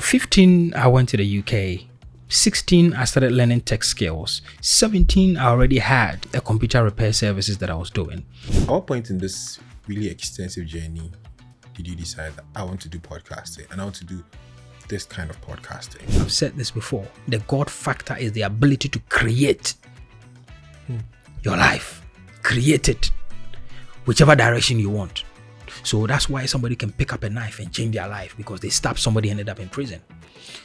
15, I went to the UK. 16, I started learning tech skills. 17, I already had a computer repair services that I was doing. At what point in this really extensive journey did you decide that I want to do podcasting and I want to do this kind of podcasting? I've said this before. The God factor is the ability to create your life. Create it whichever direction you want. So that's why somebody can pick up a knife and change their life because they stabbed somebody and ended up in prison.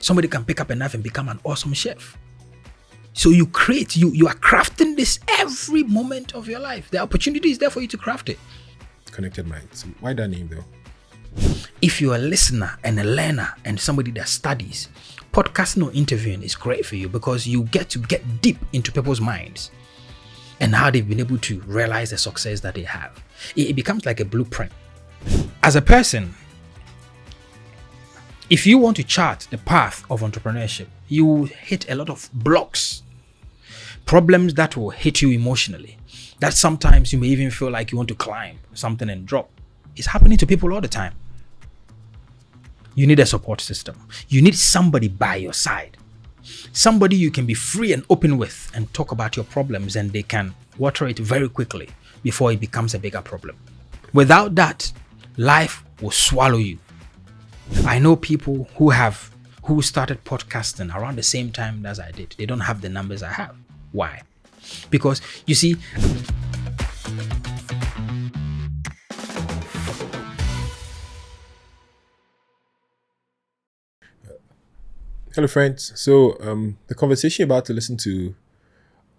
Somebody can pick up a knife and become an awesome chef. So you create, you are crafting this every moment of your life. The opportunity is there for you to craft it. Konnected Minds. Why that name though? If you're a listener and a learner and somebody that studies, podcasting or interviewing is great for you because you get to get deep into people's minds and how they've been able to realize the success that they have. It becomes like a blueprint. As a person, if you want to chart the path of entrepreneurship, you will hit a lot of blocks, problems that will hit you emotionally, that sometimes you may even feel like you want to climb something and drop. It's happening to people all the time. You need a support system. You need somebody by your side, somebody you can be free and open with and talk about your problems, and they can water it very quickly before it becomes a bigger problem. Without that, life will swallow you. I know people who started podcasting around the same time as I did. They don't have the numbers I have. Why? Because you see, Hello friends. So the conversation you're about to listen to,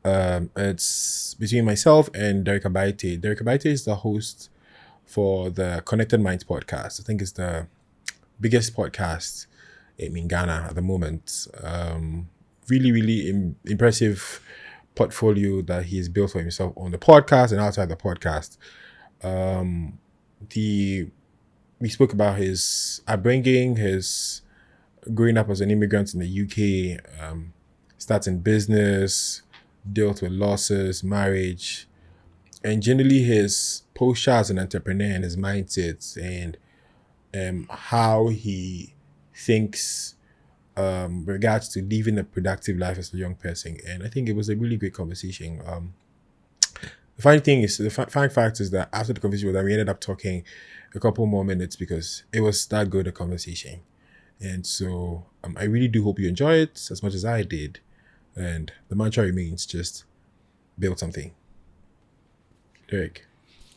it's between myself and Derrick Abaitey. Derrick Abaitey is the host for the Konnected Minds Podcast. I think it's the biggest podcast in Ghana at the moment. Really impressive portfolio that he's built for himself on the podcast and outside the podcast. We spoke about his upbringing, his growing up as an immigrant in the UK, starting business, dealt with losses, marriage, and generally his posture as an entrepreneur and his mindset and how he thinks regards to living a productive life as a young person. And I think it was a really great conversation. The funny fact is that after the conversation was that we ended up talking a couple more minutes because it was that good a conversation. And so I really do hope you enjoy it as much as I did. And the mantra remains just build something. Derrick.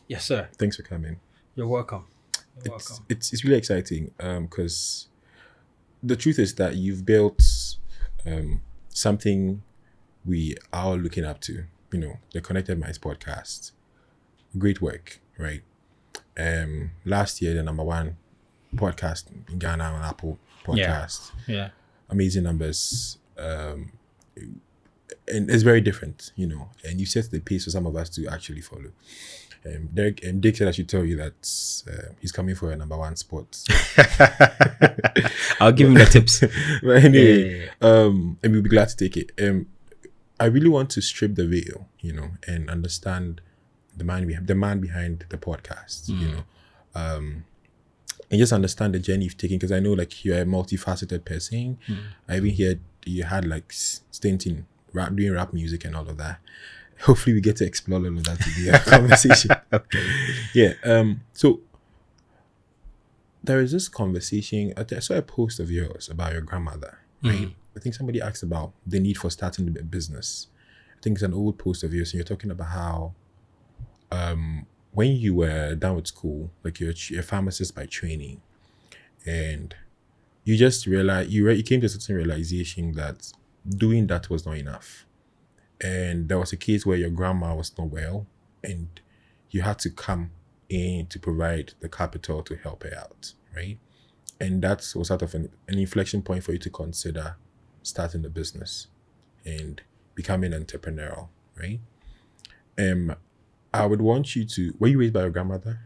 yes, sir. Thanks for coming. You're welcome. Welcome. It's really exciting because the truth is that you've built something we are all looking up to, the Konnected Minds Podcast. Great work, right? Last year, the #1 podcast in Ghana on Apple Podcast. Yeah. Amazing numbers. And it's very different, and you set the pace for some of us to actually follow. Dick said I should tell you that he's coming for a #1 spot. I'll give him the tips. But anyway, and we'll be glad to take it. I really want to strip the veil, and understand the man behind the podcast, and just understand the journey you've taken, because I know you're a multifaceted person. I even heard you had stint in doing rap music and all of that. Hopefully we get to explore all of that to be a conversation. Okay. Yeah. So there is this conversation. I saw a post of yours about your grandmother, right? I think somebody asked about the need for starting a business. I think it's an old post of yours, and you're talking about how when you were done with school, you're a pharmacist by training, and you just realized you came to a certain realization that doing that was not enough. And there was a case where your grandma was not well and you had to come in to provide the capital to help her out, right? And that was sort of an inflection point for you to consider starting the business and becoming entrepreneurial, right? I would want you to... Were you raised by your grandmother?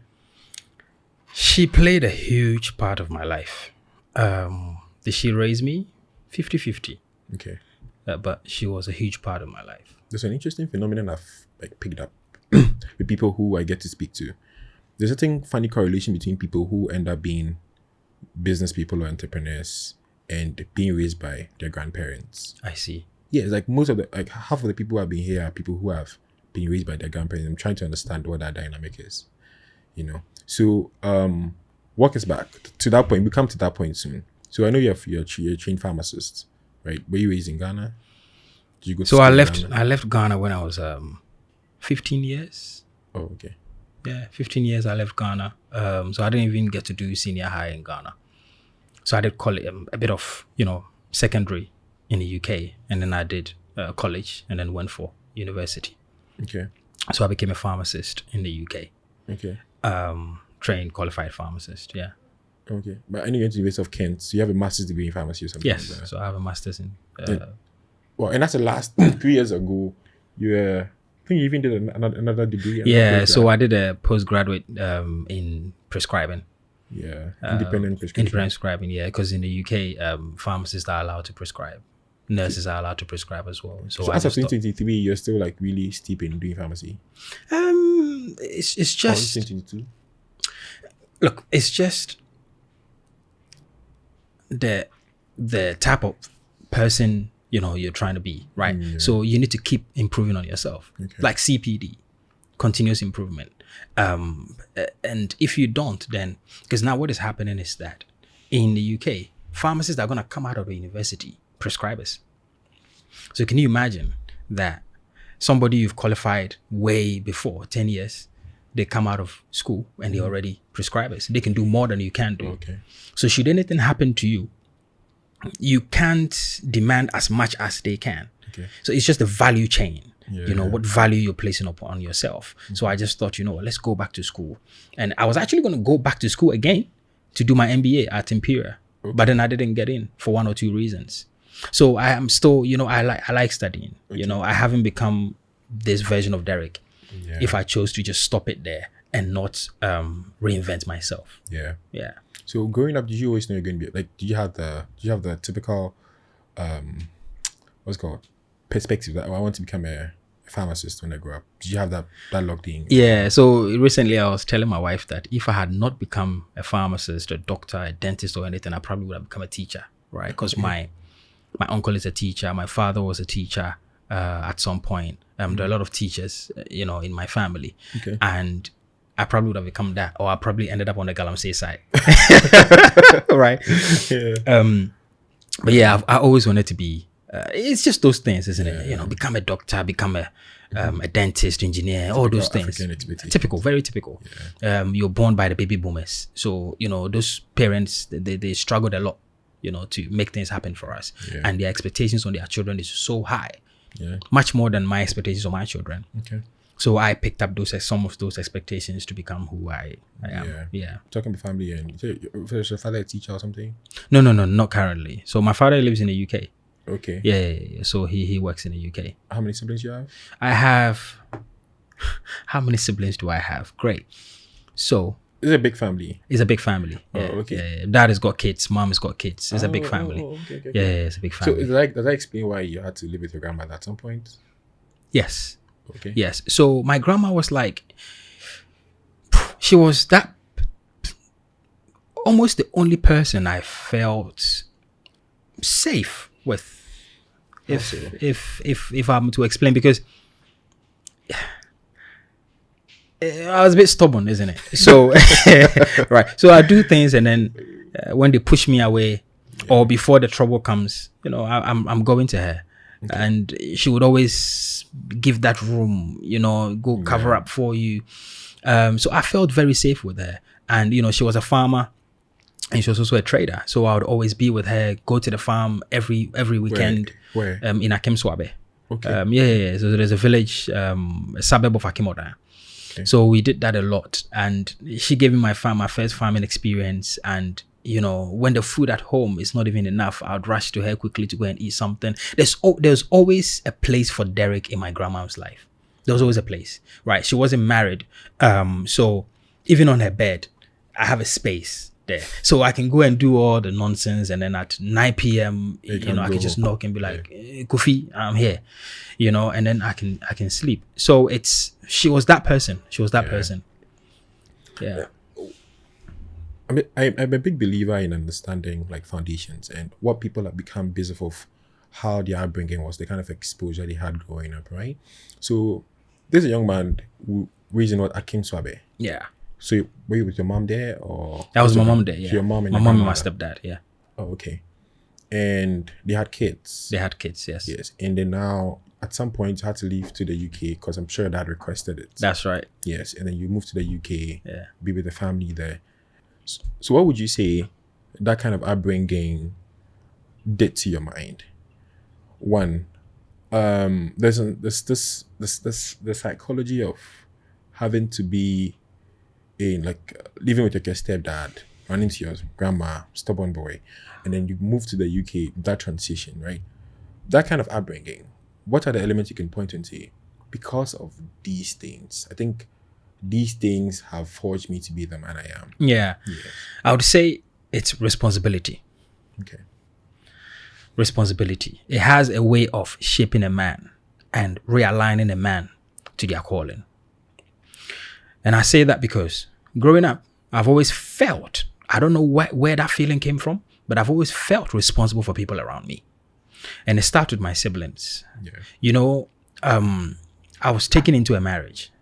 She played a huge part of my life. Did she raise me? 50-50. Okay. But she was a huge part of my life. There's an interesting phenomenon I've picked up with people who I get to speak to. There's a funny correlation between people who end up being business people or entrepreneurs and being raised by their grandparents. I see. Yeah, it's like most of the, like half of the people who have been here are people who have been raised by their grandparents. I'm trying to understand what that dynamic is, you know. So walk us back to that point. We come to that point soon. So I know you're a trained pharmacist, right? Were you raised in Ghana? Did you go to So school I in left Ghana? I left Ghana when I was 15 years. Oh, okay. Yeah, 15 years I left Ghana. So I didn't even get to do senior high in Ghana. So I did college, a bit of, secondary in the UK. And then I did college and then went for university. Okay. So I became a pharmacist in the UK. Okay. Trained, qualified pharmacist, yeah. Okay. But I know you went to the University of Kent. So you have a master's degree in pharmacy or something Yes, like that. so I have a master's in... Well, and that's the last 3 years ago. I think you even did another degree. Yeah, so I did a postgraduate in prescribing. Yeah, independent prescription. Independent prescribing, yeah, because in the UK, pharmacists are allowed to prescribe. Nurses are allowed to prescribe as well. So as of 2023, you're still like really steep in doing pharmacy? It's just... 2022? Look, it's just the type of person you're trying to be, right? Yeah. So you need to keep improving on yourself, like CPD, continuous improvement. And if you don't, then because now what is happening is that in the UK, pharmacists are going to come out of the university prescribers. So can you imagine that somebody you've qualified way before 10 years, they come out of school and they're already prescribers. They can do more than you can do. Okay. So should anything happen to you, you can't demand as much as they can. Okay. So it's just the value chain. Yeah. What value you're placing upon yourself. So I just thought, let's go back to school. And I was actually going to go back to school again to do my MBA at Imperial. Okay. But then I didn't get in for one or two reasons. So I am still, I like studying. Okay. I haven't become this version of Derrick if I chose to just stop it there and not reinvent myself. Yeah. Yeah. So growing up, did you always know you're going to be like? Did you have the typical, what's it called, perspective that I want to become a pharmacist when I grow up? Did you have that locked in? Yeah. So recently, I was telling my wife that if I had not become a pharmacist, a doctor, a dentist, or anything, I probably would have become a teacher, right? Because my uncle is a teacher. My father was a teacher at some point. There are a lot of teachers, in my family, and I probably would have become that, or I probably ended up on the Galamsey side. Right. Yeah. But yeah, I always wanted to be, it's just those things, isn't it? Become a doctor, become a dentist, engineer, typical all those things. Typical, very typical. Yeah. You're born by the baby boomers. So, those parents, they struggled a lot, to make things happen for us. Yeah. And their expectations on their children is so high. Yeah. Much more than my expectations on my children. Okay. So I picked up some of those expectations to become who I am. Yeah. Talking about family, and is your father a teacher or something? No, not currently. So my father lives in the UK. Okay. Yeah. So he works in the UK. How many siblings do you have? I have. How many siblings do I have? Great. So it's a big family. It's a big family. Yeah. Oh, okay. Yeah. Dad has got kids. Mom has got kids. It's a big family. Okay. Yeah, it's a big family. So does that explain why you had to live with your grandmother at some point? Yes. Okay. Yes. So my grandma was like, she was that almost the only person I felt safe with. If I'm to explain, because I was a bit stubborn, isn't it? So right. So I do things, and then when they push me away, or before the trouble comes, I'm going to her. Okay. And she would always give that room, go cover up for you. So I felt very safe with her. And, she was a farmer and she was also a trader. So I would always be with her, go to the farm every weekend. Where? In Akimswabe. Okay. Yeah. So there's a village, a suburb of Akimoda. Okay. So we did that a lot. And she gave me my first farming experience. And when the food at home is not even enough, I'd rush to her quickly to go and eat something. There's always a place for Derrick in my grandma's life. There was always a place, right? She wasn't married. So even on her bed, I have a space there. So I can go and do all the nonsense. And then at 9 p.m., I can just knock and be like, Kofi, I'm here, and then I can sleep. So she was that person. She was that person. Yeah. I'm a big believer in understanding like foundations and what people have become based off of how their upbringing was, the kind of exposure they had growing up, right? So there's a young man who raised in Akim Swabe. Yeah. So were you with your mom there, or That was my mom there, yeah. So your mom and my your mom and my grandmother? stepdad, yeah. Oh, okay. And they had kids. They had kids, yes. Yes. And then now at some point you had to leave to the UK because I'm sure dad requested it. That's right. Yes. And then you moved to the UK, Yeah. be with the family there. So what would you say that kind of upbringing did to your mind? One, there's the psychology of having to be in like living with your stepdad, running to your grandma, stubborn boy, and then you move to the UK, that transition, right? That kind of upbringing, what are the elements you can point to and say, because of these things, I think these things have forged me to be the man I am? Yeah. Yes. I would say it's responsibility. Okay. Responsibility. It has a way of shaping a man and realigning a man to their calling. And I say that because growing up, I've always felt, I don't know where that feeling came from, but I've always felt responsible for people around me. And it started with my siblings. Yeah. You know, I was taken into a marriage,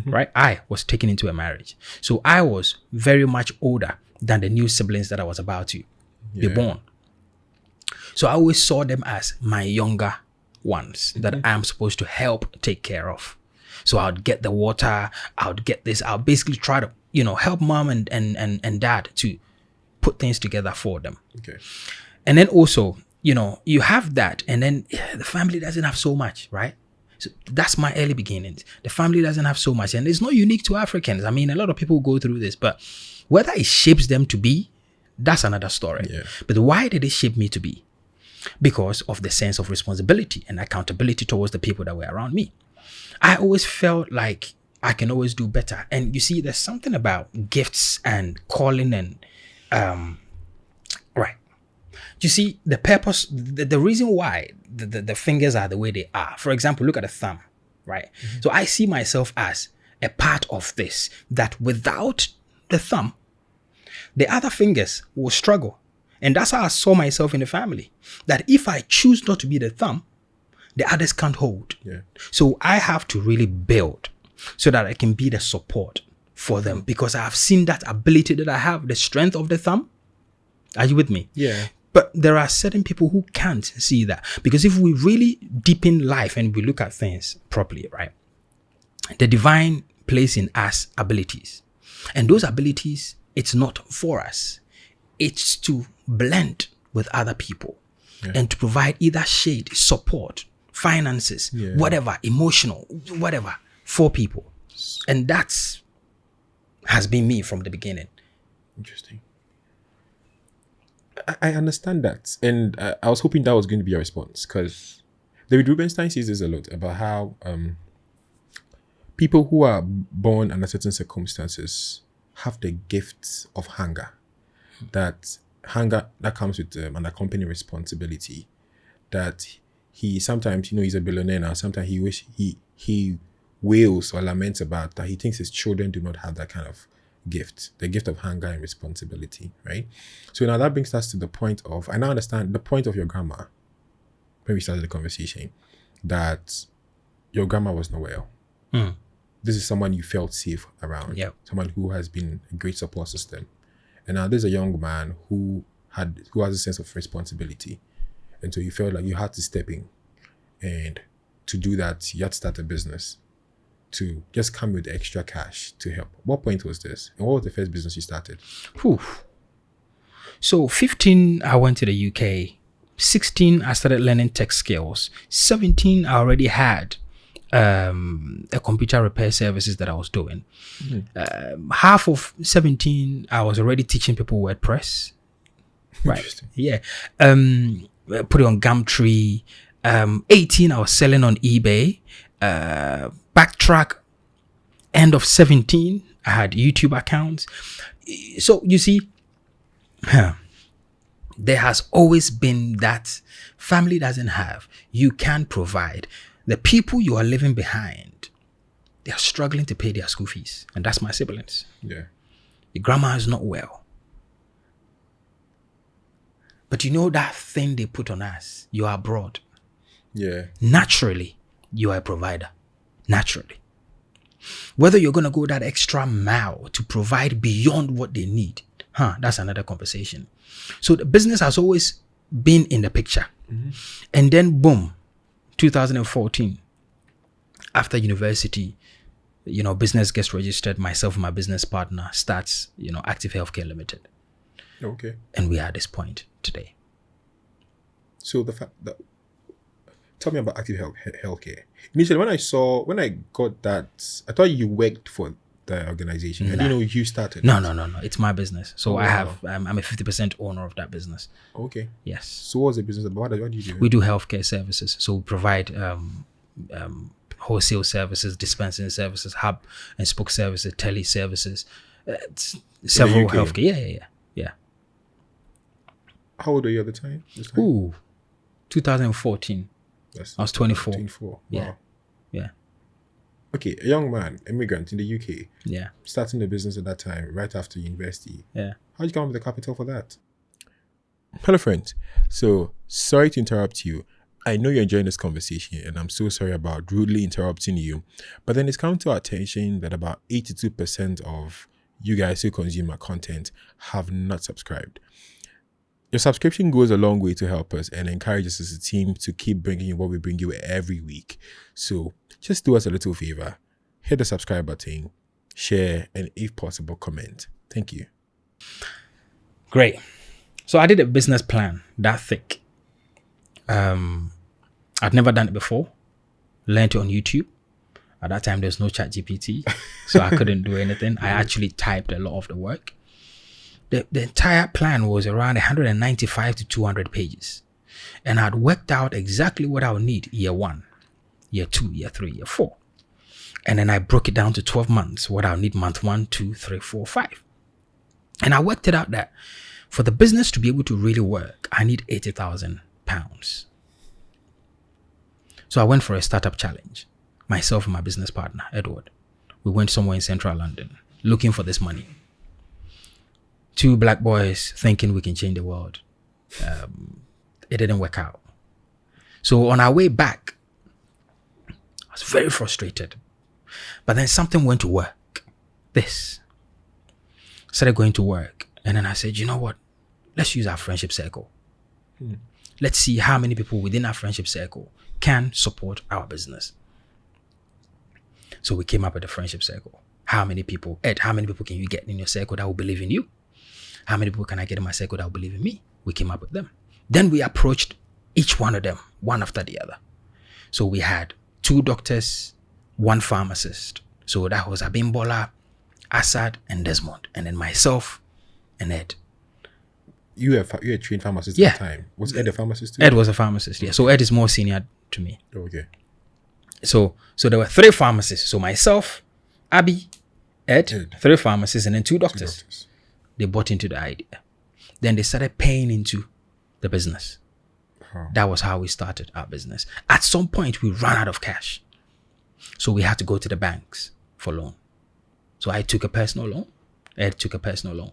right? I was taken into a marriage. So I was very much older than the new siblings that I was about to be born. So I always saw them as my younger ones that I'm supposed to help take care of. So I would get the water, I would get this, I'll basically try to, help mom and dad to put things together for them. Okay. And then also, you have that, and then the family doesn't have so much, right? So that's my early beginnings. The family doesn't have so much, and it's not unique to Africans. I mean, a lot of people go through this, but whether it shapes them to be, that's another story. Yeah. But why did it shape me to be? Because of the sense of responsibility and accountability towards the people that were around me. I always felt like I can always do better. And you see, there's something about gifts and calling and, right. You see, the purpose, the reason why the fingers are the way they are. For example, look at the thumb, right? So I see myself as a part of this, that without the thumb, the other fingers will struggle. And that's how I saw myself in the family. That if I choose not to be the thumb, the others can't hold. Yeah. So I have to really build so that I can be the support for them, because I have seen that ability that I have, the strength of the thumb. Are you with me? Yeah. But there are certain people who can't see that, because if we really deepen life and we look at things properly, right? The divine places in us abilities. And those abilities, it's not for us. It's to blend with other people and to provide either shade, support, finances, whatever, emotional, whatever, for people. And that's has been me from the beginning. Interesting. I understand that. And I was hoping that was going to be your response, because David Rubenstein says this a lot about how people who are born under certain circumstances have the gift of hunger. That hunger that comes with an accompanying responsibility. That he sometimes, he's a billionaire now. Sometimes he wails or laments about that he thinks his children do not have that kind of gift, the gift of hunger and responsibility, right? So now that brings us to the point of, I now understand the point of your grandma when we started the conversation, that your grandma was not well. This is someone you felt safe around, someone who has been a great support system. And now there's a young man who has a sense of responsibility. And so you felt like you had to step in. And to do that, you had to start a business to just come with extra cash to help. What point was this? And what was the first business you started? So 15, I went to the UK. 16, I started learning tech skills. 17, I already had a computer repair services that I was doing. Half of 17, I was already teaching people WordPress. Right. Yeah. Put it on Gumtree. 18, I was selling on eBay. Backtrack, end of 17, I had YouTube accounts. So you see, there has always been that family doesn't have. You can provide. The people you are leaving behind, they are struggling to pay their school fees. And that's my siblings. Yeah. Your grandma is not well. But you know that thing they put on us? You are abroad. Yeah. Naturally, you are a provider. Naturally. Whether you're going to go that extra mile to provide beyond what they need, that's another conversation. So the business has always been in the picture. And then boom, 2014, after university, business gets registered. Myself and my business partner starts, AKtive Healthcare Limited. Okay. And we are at this point today. So the fact that, tell me about AKtive Healthcare. Initially, when I got that, I thought you worked for the organization. I didn't know you started. No. It's my business. So I'm a 50% owner of that business. Okay. Yes. So what's the business about? What do you do? We do healthcare services. So we provide wholesale services, dispensing services, hub and spoke services, tele services, several healthcare. Yeah. How old were you at the time? 2014. I was 24. 24. Yeah. Wow. Yeah. Okay, a young man, immigrant in the UK. Yeah. Starting the business at that time, right after university. Yeah. How'd you come up with the capital for that? Hello, friends. So, sorry to interrupt you. I know you're enjoying this conversation, and I'm so sorry about rudely interrupting you. But then it's come to our attention that about 82% of you guys who consume our content have not subscribed. Your subscription goes a long way to help us and encourages us as a team to keep bringing you what we bring you every week. So just do us a little favor. Hit the subscribe button, share, and if possible, comment. Thank you. Great. So I did a business plan that thick. I'd never done it before. Learned it on YouTube. At that time, there's no ChatGPT, so I couldn't do anything. I actually typed a lot of the work. The entire plan was around 195 to 200 pages. And I'd worked out exactly what I would need year 1, year 2, year 3, year 4. And then I broke it down to 12 months, what I'll need month 1, 2, 3, 4, 5. And I worked it out that for the business to be able to really work, I need £80,000. So I went for a startup challenge. Myself and my business partner, Edward. We went somewhere in central London looking for this money. 2 black boys thinking we can change the world. It didn't work out. So on our way back, I was very frustrated. But then something went to work. This. Started going to work. And then I said, you know what? Let's use our friendship circle. Let's see how many people within our friendship circle can support our business. So we came up with a friendship circle. How many people, Ed, how many people can you get in your circle that will believe in you? How many people can I get in my circle that will believe in me? We came up with them. Then we approached each one of them, one after the other. So we had 2 doctors, 1 pharmacist. So that was Abimbola, Assad, and Desmond. And then myself and Ed. You were a trained pharmacist Yeah. at the time. Was Ed a pharmacist too? Ed was a pharmacist, yeah. So Ed is more senior to me. Okay. So there were 3 pharmacists. So myself, Abby, Ed, 3 pharmacists, and then 2 doctors. They bought into the idea. Then they started paying into the business. That was how we started our business. At some point, we ran out of cash. So we had to go to the banks for loan. So I took a personal loan. Ed took a personal loan.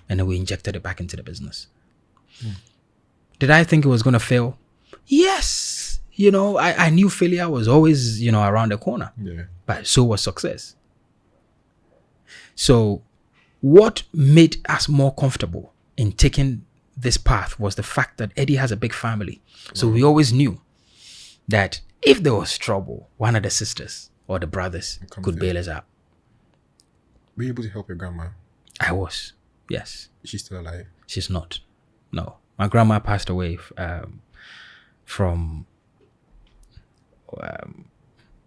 And then we injected it back into the business. Did I think it was going to fail? Yes. I knew failure was always, around the corner. Yeah. But so was success. So what made us more comfortable in taking this path was the fact that Eddie has a big family. So we always knew that if there was trouble, one of the sisters or the brothers could bail us out. Were you able to help your grandma? I was, yes. Is she still alive? She's not. No. My grandma passed away from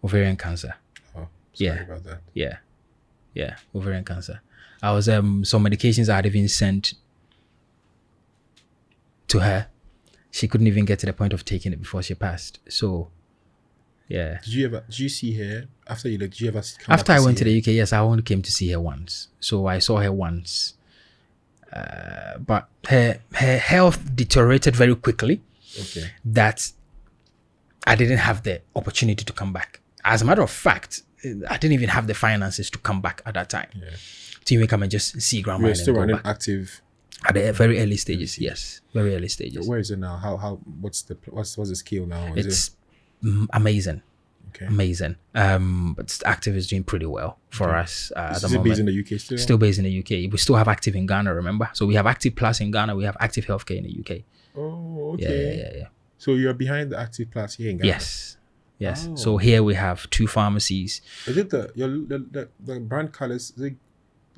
ovarian cancer. Oh, sorry about that. Yeah, ovarian cancer. I was some medications I had even sent to her. She couldn't even get to the point of taking it before she passed. So, yeah. Did you see her after you left? Did you ever come After back I went to see the UK, yes, I only came to see her once. So I saw her once. But her health deteriorated very quickly. Okay. That I didn't have the opportunity to come back. As a matter of fact, I didn't even have the finances to come back at that time. Yeah. To even come and just see grandma. You were and still then go running back. AKtive. At the very early stages, yes, very early stages. Where is it now? What's the scale now? It's amazing. Okay. Amazing. But AKtive is doing pretty well for us at the moment. Based in the UK still? Still based in the UK. We still have AKtive in Ghana, remember? So we have AKtive Plus in Ghana. We have AKtive Healthcare in the UK. Oh, okay. Yeah. So you're behind the AKtive Plus here in Ghana? Yes. Oh. So here we have 2 pharmacies. Is it the brand colors? Is it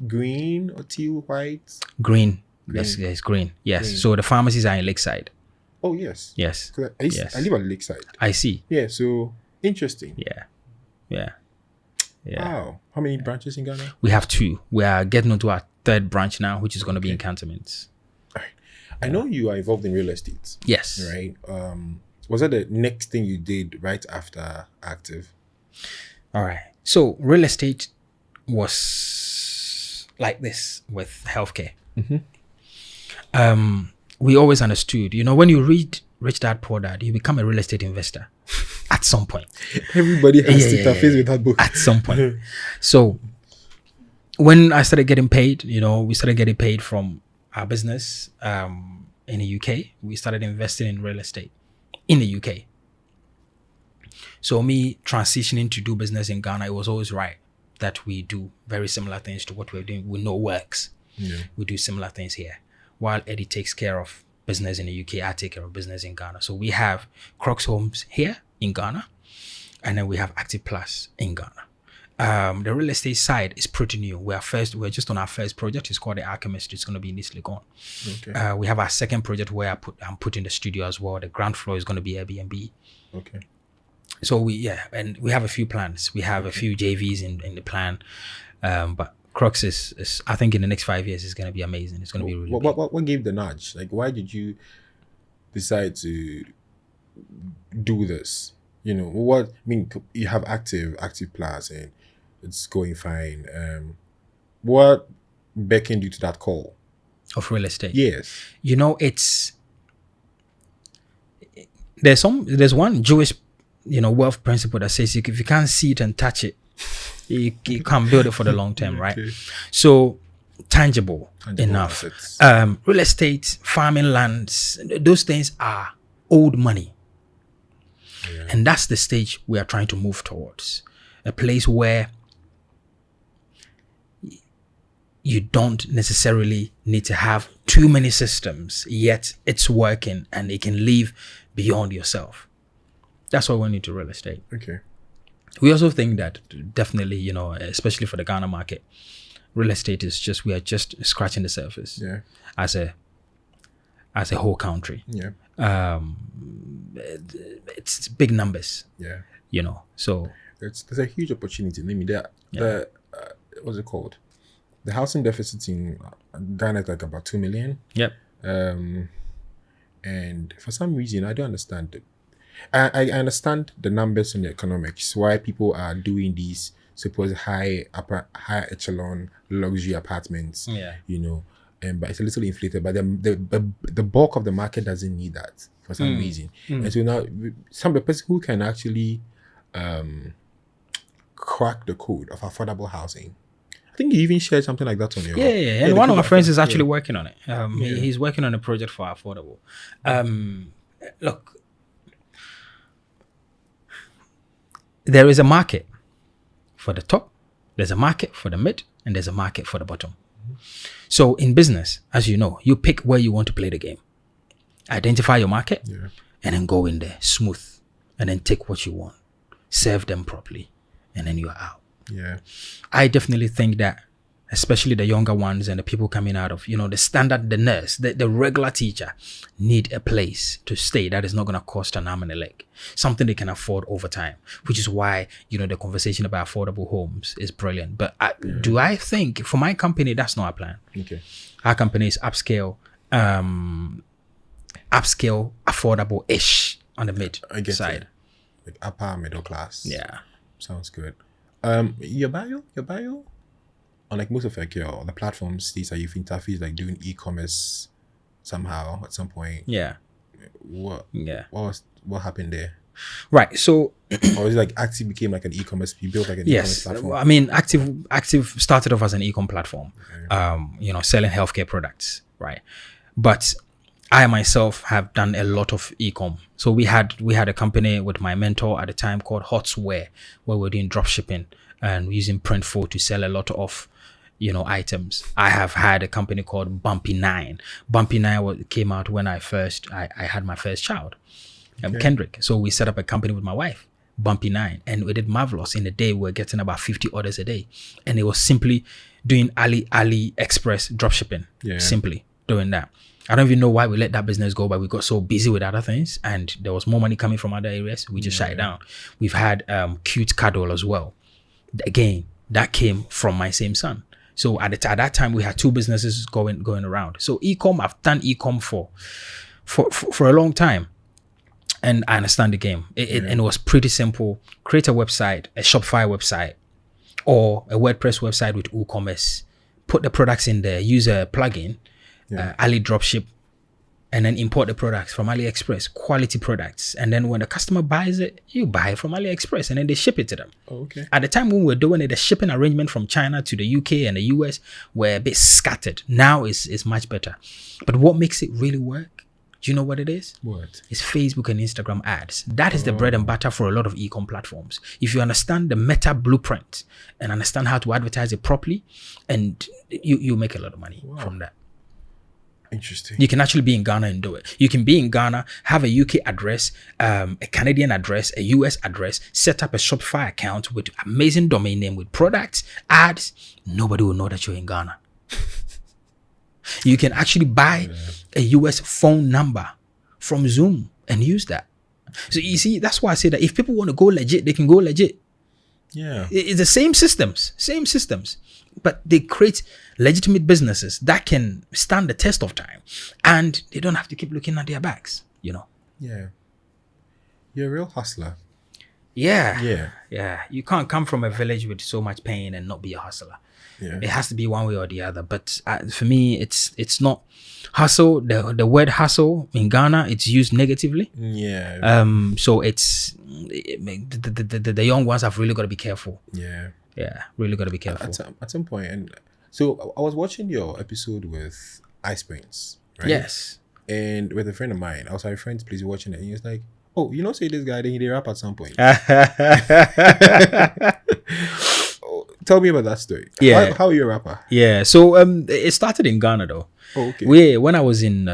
green or teal, white? Green. Yes, green. Yes. Green. So the pharmacies are in Lakeside. Oh, yes. Yes. I live at Lakeside. I see. Yeah, so interesting. Yeah. Wow. How many branches in Ghana? We have 2. We are getting onto our 3rd branch now, which is going to be in Cantonments. All right. I know you are involved in real estate. Yes. Right. Was that the next thing you did right after AKtive? All right. So real estate was like this with healthcare. We always understood, when you read Rich Dad Poor Dad, you become a real estate investor at some point. Everybody has to interface with that book. At some point. So when I started getting paid, we started getting paid from our business in the UK. We started investing in real estate in the UK. So me transitioning to do business in Ghana, it was always right that we do very similar things to what we're doing. We know works. Yeah. We do similar things here. While Eddie takes care of business in the UK, I take care of business in Ghana. So we have Crocs Homes here in Ghana, and then we have AKtive Plus in Ghana. The real estate side is pretty new. We're just on our first project. It's called The Alchemist. It's going to be in East Legon. Okay. We have our second project where I'm putting the studio as well. The ground floor is going to be Airbnb. Okay. So and we have a few plans. We have a few JVs in the plan, but Crocs is I think in the next 5 years is going to be amazing. It's going to be really big. What gave the nudge? Like, why did you decide to do this? You have AKtive Plus, and it's going fine. What beckoned you to that call of real estate? Yes. There's one Jewish wealth principle that says if you can't see it and touch it, you can't build it for the long term, right? So tangible enough. Real estate, farming lands, those things are old money. Yeah. And that's the stage we are trying to move towards. A place where you don't necessarily need to have too many systems, yet it's working and it can live beyond yourself. That's why we need to real estate. Okay. We also think that definitely, especially for the Ghana market, real estate is we are just scratching the surface. Yeah. As a whole country. Yeah. It's big numbers. Yeah. So there's a huge opportunity. What's it called? The housing deficit in Ghana is like about 2 million. Yep. And for some reason, I don't understand it. I understand the numbers and the economics, why people are doing these supposed high echelon luxury apartments. Yeah. But it's a little inflated. But the bulk of the market doesn't need that for some reason. And so now, some of the person who can actually crack the code of affordable housing. I think you even shared something like that on your. Yeah. And one of my friends is actually working on it. He's working on a project for affordable. Look. There is a market for the top, there's a market for the mid, and there's a market for the bottom. So in business, as you know, you pick where you want to play the game. Identify your market, and then go in there smooth, and then take what you want, serve them properly, and then you're out. Yeah. I definitely think that, especially the younger ones and the people coming out of, the standard, the nurse, the regular teacher need a place to stay that is not going to cost an arm and a leg. Something they can afford over time, which is why, the conversation about affordable homes is brilliant. But do I think for my company, that's not our plan. Okay. Our company is upscale, affordable-ish on the mid side. Like upper middle class. Yeah. Sounds good. Your bio? On like most of the platforms, these are you've interfaced like doing e-commerce somehow at some point. Yeah. What happened there? Right. So or is it like AKtive became like an e-commerce, you built like an e-commerce platform? I mean, AKtive started off as an e-com platform, selling healthcare products, right? But I myself have done a lot of e-com. So we had a company with my mentor at the time called Hotswear, where we're doing drop shipping and using Printful to sell a lot of, items. I have had a company called Bumpy 9. Bumpy 9 came out when I had my first child, Kendrick. So we set up a company with my wife, Bumpy 9, and we did marvelous. In a day, we're getting about 50 orders a day, and it was simply doing AliExpress drop shipping. Simply doing that. I don't even know why we let that business go, but we got so busy with other things, and there was more money coming from other areas. We just shut it down. We've had Cute Cuddle as well. Again, that came from my same son. So at that time, we had 2 businesses going around. So e-com, I've done e-com for a long time, and I understand the game. And it was pretty simple. Create a website, a Shopify website, or a WordPress website with WooCommerce. Put the products in there. Use a plugin, Ali Dropship, and then import the products from AliExpress, quality products. And then when the customer buys it, you buy it from AliExpress, and then they ship it to them. Okay. At the time when we were doing it, the shipping arrangement from China to the UK and the US were a bit scattered. Now it's much better. But what makes it really work? Do you know what it is? What? It's Facebook and Instagram ads. That is the bread and butter for a lot of e-com platforms. If you understand the meta blueprint and understand how to advertise it properly, and you make a lot of money from that. Interesting. You can actually be in Ghana and do it. You can be in Ghana, have a UK address, a Canadian address, a US address, set up a Shopify account with amazing domain name with products, ads. Nobody will know that you're in Ghana. You can actually buy a US phone number from Zoom and use that. So you see, that's why I say that if people want to go legit, they can go legit. Yeah. It's the same systems, but they create legitimate businesses that can stand the test of time, and they don't have to keep looking at their backs, Yeah. You're a real hustler. Yeah. You can't come from a village with so much pain and not be a hustler. Yeah. It has to be one way or the other. But for me, it's not hustle. The word hustle in Ghana, it's used negatively. Yeah. So the young ones have really got to be careful. Yeah. Really got to be careful. At some point, and so I was watching your episode with Ice Prince, right? Yes. And with a friend of mine, I was like, friends, please watching it. And he was like, oh, say this guy, then he did rap at some point. Tell me about that story. Yeah. How are you a rapper? Yeah. So it started in Ghana though. Oh, okay. When I was in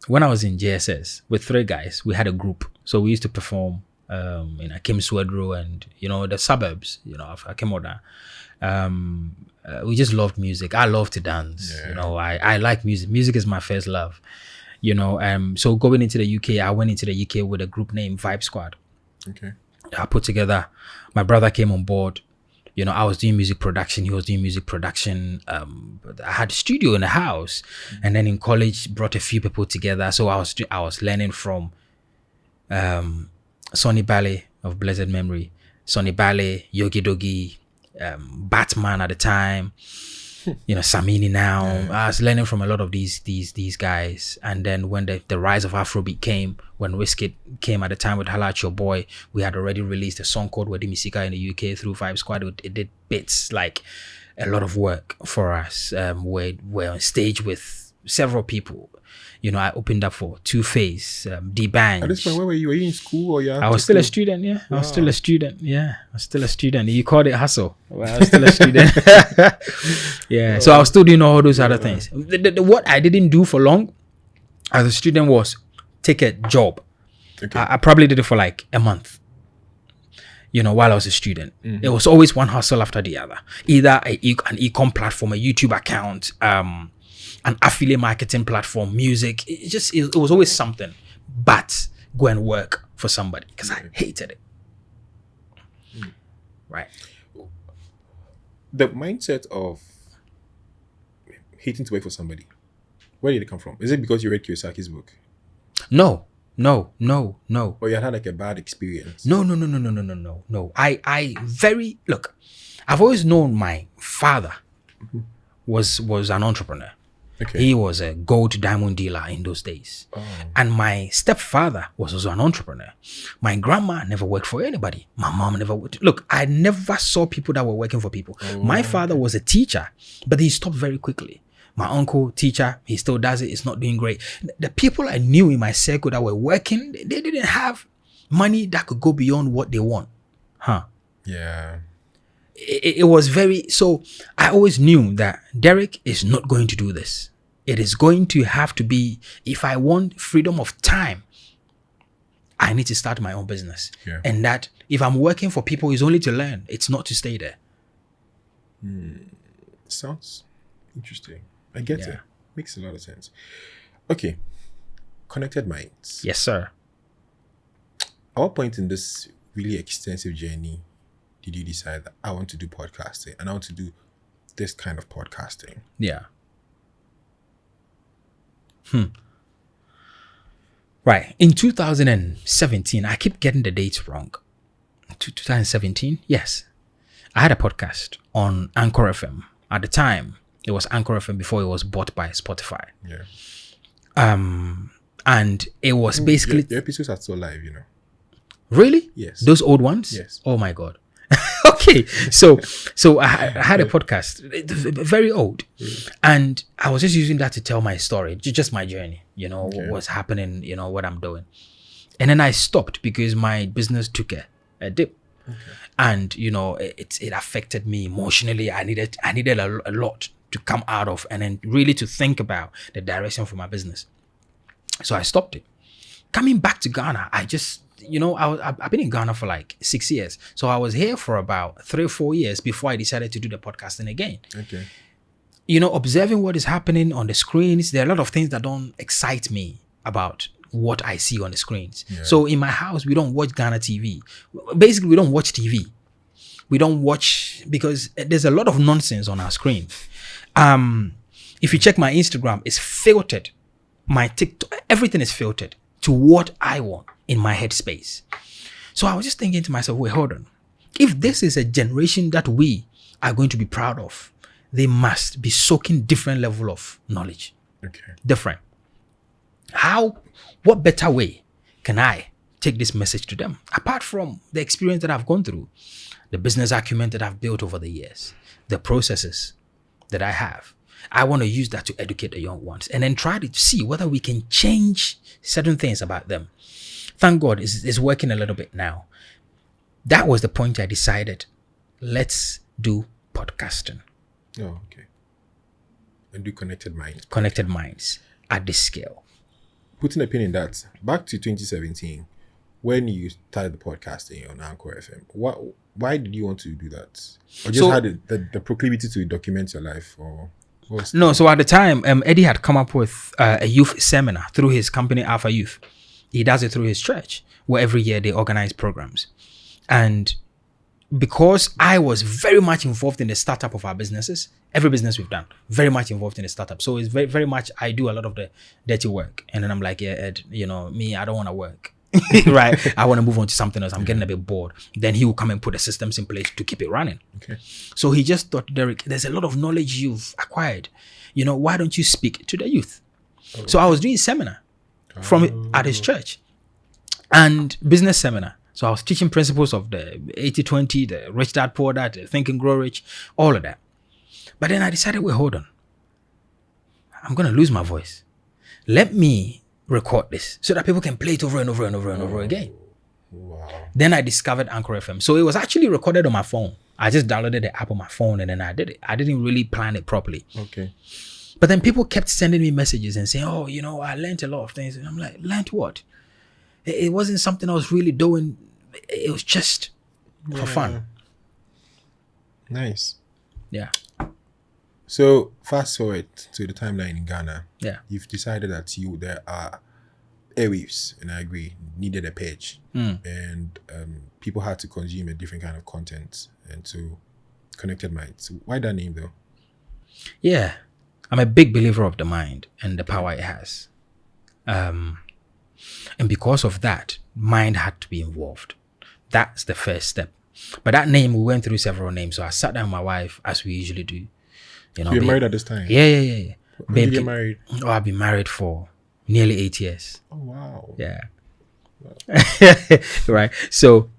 JSS with 3 guys, we had a group. So we used to perform in Akim Swedro and the suburbs, of Akimoda. We just loved music. I love to dance. Yeah. I like music. Music is my first love. So going into the UK, I went into the UK with a group named Vibe Squad. Okay. I put together, my brother came on board. I was doing music production. He was doing music production. I had a studio in the house, and then in college, brought a few people together. So I was learning from Sonny Ballet of blessed memory, Sonny Ballet, Yogi Dogi, Batman at the time, Samini now. Yeah. I was learning from a lot of these guys. And then when the rise of Afrobeat came, when Wizkid came at the time with Holla at Your Boy, we had already released a song called Wedi Misika in the UK through Vibe Squad. It did bits, like a lot of work for us. We're on stage with several people. I opened up for Two-Face, D-Bang. At this point, where were you? Were you in school or you? I was still a student, yeah. I was still a student, yeah. I was still a student. You called it hustle. Well, I was still a student. Yeah. So I was still doing all those other things. What I didn't do for long as a student was take a job. Okay. I probably did it for like a month. While I was a student. Mm-hmm. It was always one hustle after the other. Either an e-com platform, a YouTube account, an affiliate marketing platform, music. It was always something. But go and work for somebody because I hated it. Right. The mindset of hating to work for somebody, where did it come from? Is it because you read Kiyosaki's book? No. Or you had like a bad experience? No. Look, I've always known my father was an entrepreneur. Okay. He was a gold diamond dealer in those days. Oh. And my stepfather was also an entrepreneur. My grandma never worked for anybody. My mom never worked. Look, I never saw people that were working for people. Oh, my father was a teacher, but he stopped very quickly. My uncle, teacher, he still does it. It's not doing great. The people I knew in my circle that were working, they didn't have money that could go beyond what they want. Yeah. It was very, so I always knew that Derrick is not going to do this. It is going to have to be, if I want freedom of time, I need to start my own business. Yeah. And that if I'm working for people, it's only to learn. It's not to stay there. Sounds interesting. I get Yeah. it. Makes a lot of sense. Okay. Konnected Minds. Yes, sir. At what point in this really extensive journey did you decide that I want to do podcasting and I want to do this kind of podcasting? Yeah. Right. In 2017, I keep getting the dates wrong. 2017? Yes. I had a podcast on Anchor FM. At the time, it was Anchor FM before it was bought by Spotify. Yeah. And it was basically... Your episodes are still live, you know. Really? Yes. Those old ones? Yes. Oh my God. Okay. So I had a podcast, very old. And I was just using that to tell my story, just my journey, what's happening, what I'm doing. And then I stopped because my business took a dip. Okay. And, it affected me emotionally. I needed a lot to come out of and then really to think about the direction for my business. So I stopped it. Coming back to Ghana, I just... I've been in Ghana for like 6 years. So I was here for about 3 or 4 years before I decided to do the podcasting again. Okay. Observing what is happening on the screens, there are a lot of things that don't excite me about what I see on the screens. Yeah. So in my house, we don't watch Ghana TV. Basically, we don't watch TV. We don't watch because there's a lot of nonsense on our screen. If you check my Instagram, it's filtered. My TikTok, everything is filtered to what I want in my headspace. So I was just thinking to myself, wait, hold on. If this is a generation that we are going to be proud of, they must be soaking different level of knowledge. Okay. Different. What better way can I take this message to them? Apart from the experience that I've gone through, the business acumen that I've built over the years, the processes that I have. I want to use that to educate the young ones and then try to see whether we can change certain things about them. Thank God it's working a little bit now. That was the point I decided, let's do podcasting. Oh, okay. And do Konnected Minds. Konnected Minds at this scale. Putting a pin in that, back to 2017, when you started the podcasting on Anchor FM, why did you want to do that? Or just had the proclivity to document your life? Or no, so at the time, Eddie had come up with a youth seminar through his company, Alpha Youth. He does it through his church, where every year they organize programs. And because I was very much involved in the startup of our businesses, every business we've done, very much involved in the startup. So it's very, very much, I do a lot of the dirty work. And then I'm like, yeah, Ed, me, I don't want to work. Right? I want to move on to something else. I'm getting a bit bored. Then he will come and put the systems in place to keep it running. Okay. So he just thought, Derrick, there's a lot of knowledge you've acquired. Why don't you speak to the youth? Oh. So I was doing a seminar at his church and business seminar. So I was teaching principles of the 80-20, the rich dad, poor dad, the think and grow rich, all of that. But then I decided, wait, hold on. I'm going to lose my voice. Let me record this so that people can play it over and over and over and over again. Wow. Then I discovered Anchor FM. So it was actually recorded on my phone. I just downloaded the app on my phone and then I did it. I didn't really plan it properly. Okay. But then people kept sending me messages and saying, oh, I learned a lot of things. And I'm like, learned what? It wasn't something I was really doing. It was just for fun. Nice. Yeah. So fast forward to the timeline in Ghana. Yeah. You've decided that there are airwaves, and I agree, needed a page. And people had to consume a different kind of content. And so Konnected Minds. Why that name though? Yeah. I'm a big believer of the mind and the power it has. And because of that, mind had to be involved. That's the first step. But that name, we went through several names. So I sat down with my wife, as we usually do. So you're married at this time? Yeah. When did you get married? Oh, I've been married for nearly 8 years. Oh, wow. Yeah. Wow. Right. So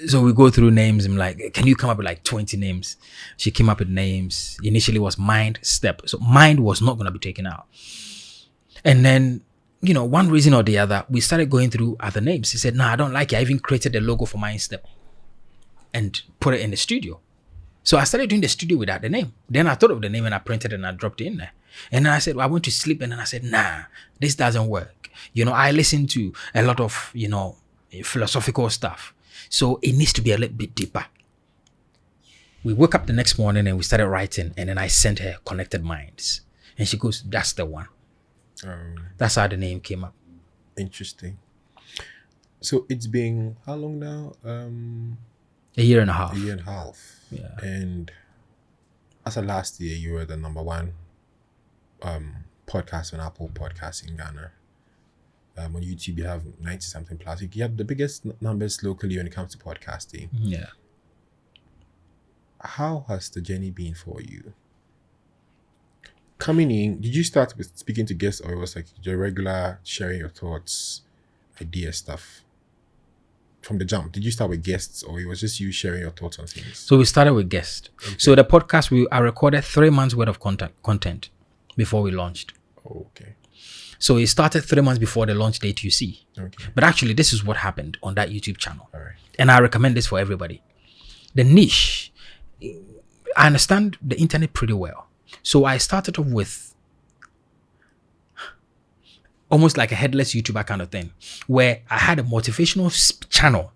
So we go through names. I'm like, can you come up with like 20 names? She came up with names. Initially was Mind, Step. So Mind was not going to be taken out. And then, one reason or the other, we started going through other names. He said, no, I don't like it. I even created the logo for Mind, Step and put it in the studio. So I started doing the studio without the name. Then I thought of the name and I printed it and I dropped it in there. And then I said, well, I went to sleep. And then I said, nah, this doesn't work. I listen to a lot of, philosophical stuff. So it needs to be a little bit deeper. We woke up the next morning and we started writing. And then I sent her Konnected Minds. And she goes, that's the one. That's how the name came up. Interesting. So it's been how long now? A year and a half. Yeah. And as of last year, you were the number one podcast on Apple Podcasts in Ghana. On YouTube, you have 90 something plus. You have the biggest numbers locally when it comes to podcasting. Yeah. How has the journey been for you? Coming in, did you start with speaking to guests, or it was like your regular sharing your thoughts, idea stuff? From the jump, did you start with guests, or it was just you sharing your thoughts on things? So we started with guests. Okay. So the podcast, I recorded 3 months worth of content before we launched. Okay. So it started 3 months before the launch date you see. Okay. But actually, this is what happened on that YouTube channel. All right. And I recommend this for everybody. The niche, I understand the internet pretty well. So I started off with almost like a headless YouTuber kind of thing, where I had a motivational channel.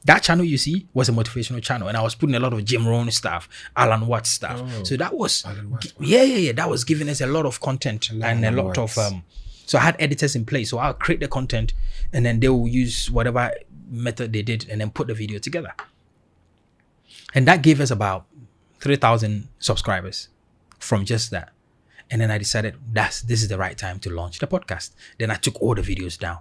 That channel you see was a motivational channel, and I was putting a lot of Jim Rohn stuff, Alan Watts stuff. So that was, that was giving us a lot of content and a lot of, so I had editors in place. So I'll create the content and then they will use whatever method they did and then put the video together. And that gave us about 3,000 subscribers from just that. And then I decided this is the right time to launch the podcast. Then I took all the videos down.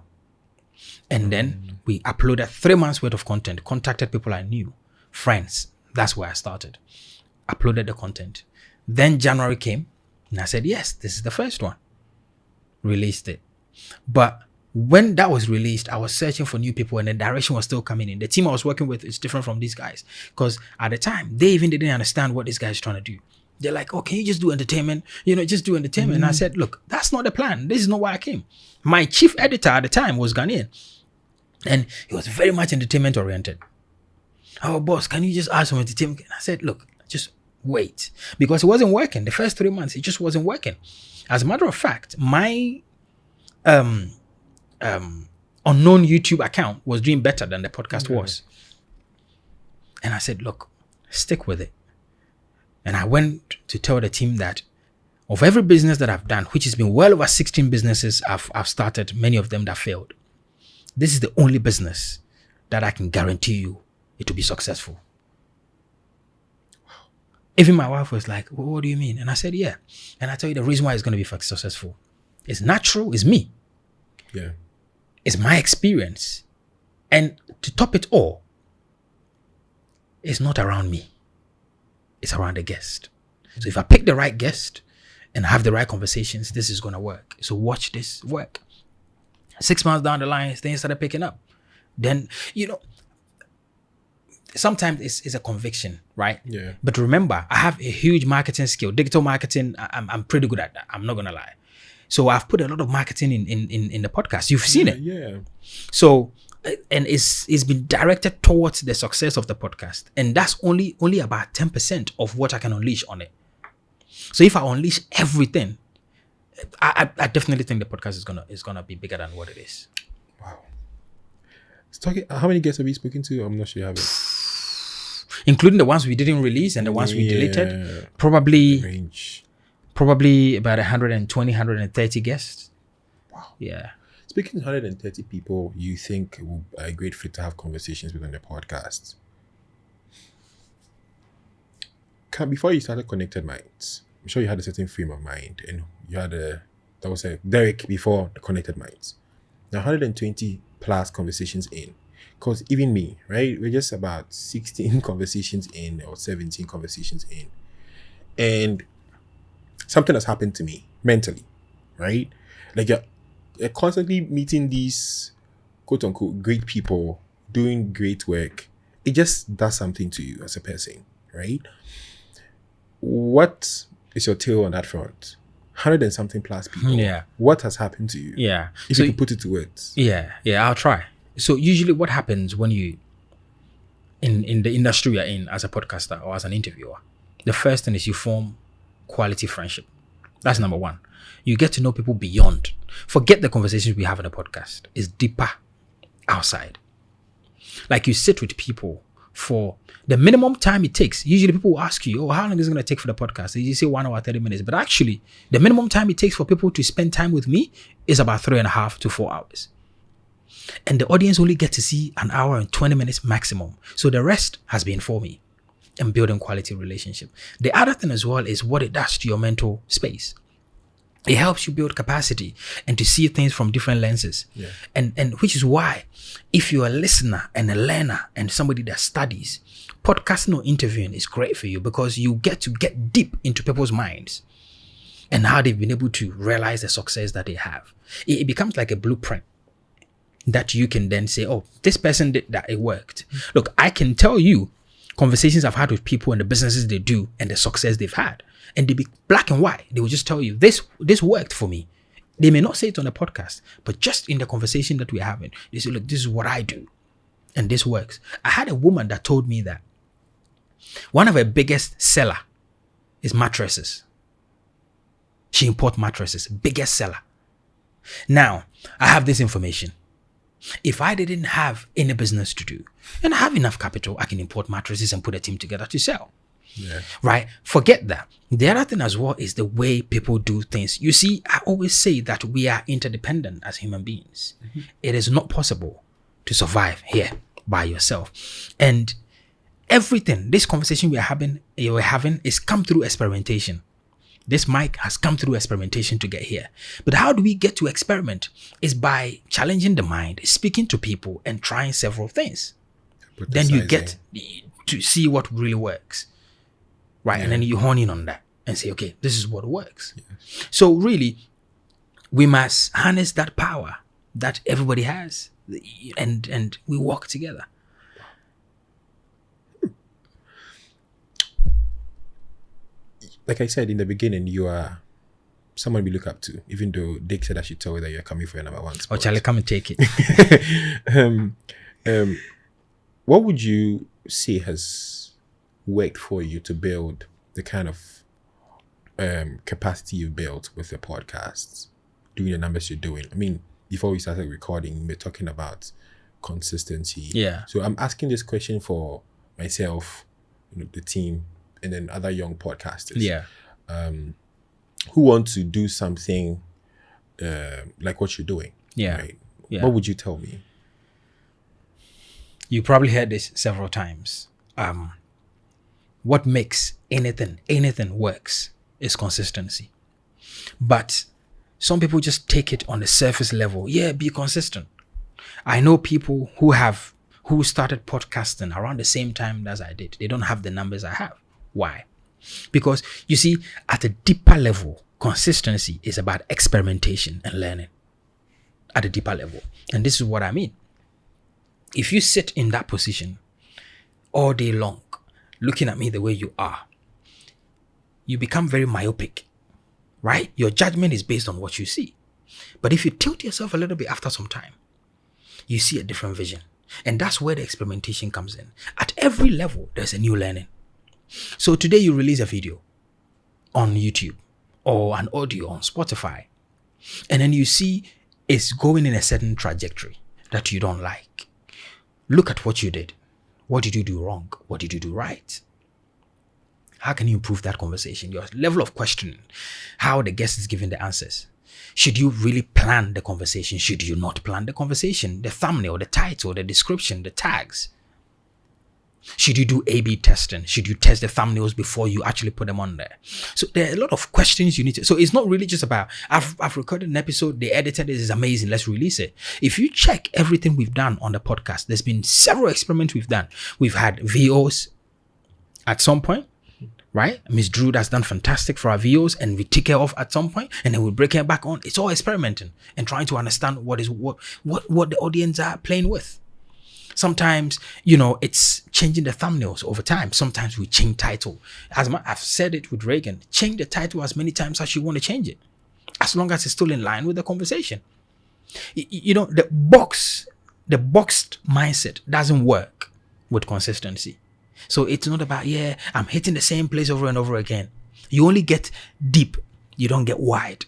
And then we uploaded 3 months worth of content, contacted people I knew, friends. That's where I started. Uploaded the content. Then January came and I said, yes, this is the first one. Released it. But when that was released, I was searching for new people and the direction was still coming in. The team I was working with is different from these guys. Because at the time, they even didn't understand what this guy is trying to do. They're like, oh, can you just do entertainment? Just do entertainment. And I said, look, that's not the plan. This is not why I came. My chief editor at the time was Ghanaian. And he was very much entertainment oriented. Oh, boss, can you just add some entertainment? And I said, look, just wait. Because it wasn't working. The first 3 months, it just wasn't working. As a matter of fact, my unknown YouTube account was doing better than the podcast was. And I said, look, stick with it. And I went to tell the team that of every business that I've done, which has been well over 16 businesses I've started, many of them that failed, this is the only business that I can guarantee you it will be successful. Even my wife was like, well, what do you mean? And I said, yeah. And I tell you the reason why it's going to be successful. It's natural, it's me. Yeah. It's my experience. And to top it all, it's not around me. It's around the guest. So if I pick the right guest and have the right conversations, this is going to work. So watch this work. 6 months down the line, things started picking up. Then, sometimes it's a conviction, right? Yeah. But remember, I have a huge marketing skill. Digital marketing, I'm pretty good at that. I'm not going to lie. So I've put a lot of marketing in the podcast. You've seen it. Yeah. So, and it's been directed towards the success of the podcast. And that's only about 10% of what I can unleash on it. So if I unleash everything, I definitely think the podcast is gonna be bigger than what it is. Wow. How many guests have you spoken to? I'm not sure you have it. Including the ones we didn't release and the ones we deleted. Probably about 120, 130 guests. Wow. Yeah. Speaking of 130 people you think will be a great fit to have conversations with on the podcast. Before you started Konnected Minds, I'm sure you had a certain frame of mind, and you had that was a Derrick before the Konnected Minds. Now 120 plus conversations in, because even me, right, we're just about 16 conversations in or 17 conversations in, and something has happened to me mentally, right? Like you're constantly meeting these quote unquote great people doing great work, it just does something to you as a person, right? What is your tale on that front? 100 and something plus people. Yeah. What has happened to you? Yeah. If So you can put it to words. yeah, I'll try. So usually what happens when you in the industry you're in as a podcaster or as an interviewer, the first thing is you form quality friendship. That's number one. You get to know people beyond. Forget the conversations we have in a podcast. It's deeper outside. Like you sit with people for the minimum time it takes. Usually people will ask you, how long is it going to take for the podcast? You say 1 hour, 30 minutes. But actually, the minimum time it takes for people to spend time with me is about 3.5 to 4 hours. And the audience only get to see an hour and 20 minutes maximum. So the rest has been for me and building quality relationship. The other thing as well is what it does to your mental space. It helps you build capacity and to see things from different lenses. Yeah. And which is why if you're a listener and a learner and somebody that studies, podcasting or interviewing is great for you because you get to get deep into people's minds and how they've been able to realize the success that they have. It becomes like a blueprint that you can then say, oh, this person did that, it worked. Look, I can tell you conversations I've had with people and the businesses they do and the success they've had. And they be black and white. They will just tell you, this worked for me. They may not say it on the podcast, but just in the conversation that we're having, they say, look, this is what I do. And this works. I had a woman that told me that one of her biggest seller is mattresses. She imports mattresses, biggest seller. Now, I have this information. If I didn't have any business to do and I have enough capital, I can import mattresses and put a team together to sell. Yeah. Right? Forget that. The other thing as well is the way people do things. You see, I always say that we are interdependent as human beings. Mm-hmm. It is not possible to survive here by yourself. And everything, this conversation we're having is come through experimentation. This mic has come through experimentation to get here. But how do we get to experiment? Is by challenging the mind, speaking to people and trying several things. Then you get to see what really works. Right. Yeah. And then you hone in on that and say, okay, this is what works. Yes. So really, we must harness that power that everybody has and we work together. Like I said in the beginning, you are someone we look up to, even though Dick said I should tell you that you're coming for your number one spot. Oh, Charlie, come and take it. What would you say has worked for you to build the kind of capacity you've built with the podcasts, doing the numbers you're doing? I mean, before we started recording, we were talking about consistency. Yeah. So I'm asking this question for myself, the team, and then other young podcasters. Yeah. Who want to do something like what you're doing. Yeah. Right? Yeah. What would you tell me? You probably heard this several times. What makes anything works is consistency. But some people just take it on the surface level. Yeah, be consistent. I know people who started podcasting around the same time as I did. They don't have the numbers I have. Why? Because you see, at a deeper level, consistency is about experimentation and learning. At a deeper level. And this is what I mean. If you sit in that position all day long, looking at me the way you are, you become very myopic, right? Your judgment is based on what you see. But if you tilt yourself a little bit after some time, you see a different vision. And that's where the experimentation comes in. At every level, there's a new learning. So today you release a video on YouTube or an audio on Spotify, and then you see it's going in a certain trajectory that you don't like. Look at what you did. What did you do wrong? What did you do right? How can you improve that conversation? Your level of questioning, how the guest is giving the answers. Should you really plan the conversation? Should you not plan the conversation? The thumbnail, the title, the description, the tags. Should you do A/B testing? Should you test the thumbnails before you actually put them on there? So there are a lot of questions you need to. So it's not really just about, I've recorded an episode, they edited it, is amazing, let's release it. If you check everything we've done on the podcast, there's been several experiments we've done. We've had VOs at some point, right? Miss Drew has done fantastic for our VOs, and we take her off at some point, and then we break her back on. It's all experimenting and trying to understand what the audience are playing with. Sometimes, you know, it's changing the thumbnails over time. Sometimes we change title. I've said it with Reagan, change the title as many times as you want to change it, as long as it's still in line with the conversation. You know, the boxed mindset doesn't work with consistency. So it's not about, I'm hitting the same place over and over again. You only get deep. You don't get wide.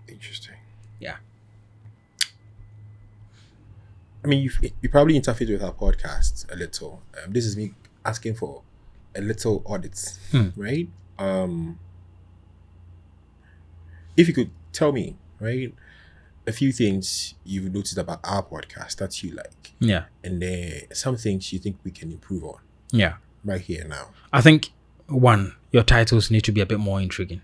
Interesting. Yeah. I mean, you probably interface with our podcast a little. This is me asking for a little audit, right? If you could tell me, right, a few things you've noticed about our podcast that you like. Yeah. And then some things you think we can improve on. Yeah. Right here now. I think, one, your titles need to be a bit more intriguing.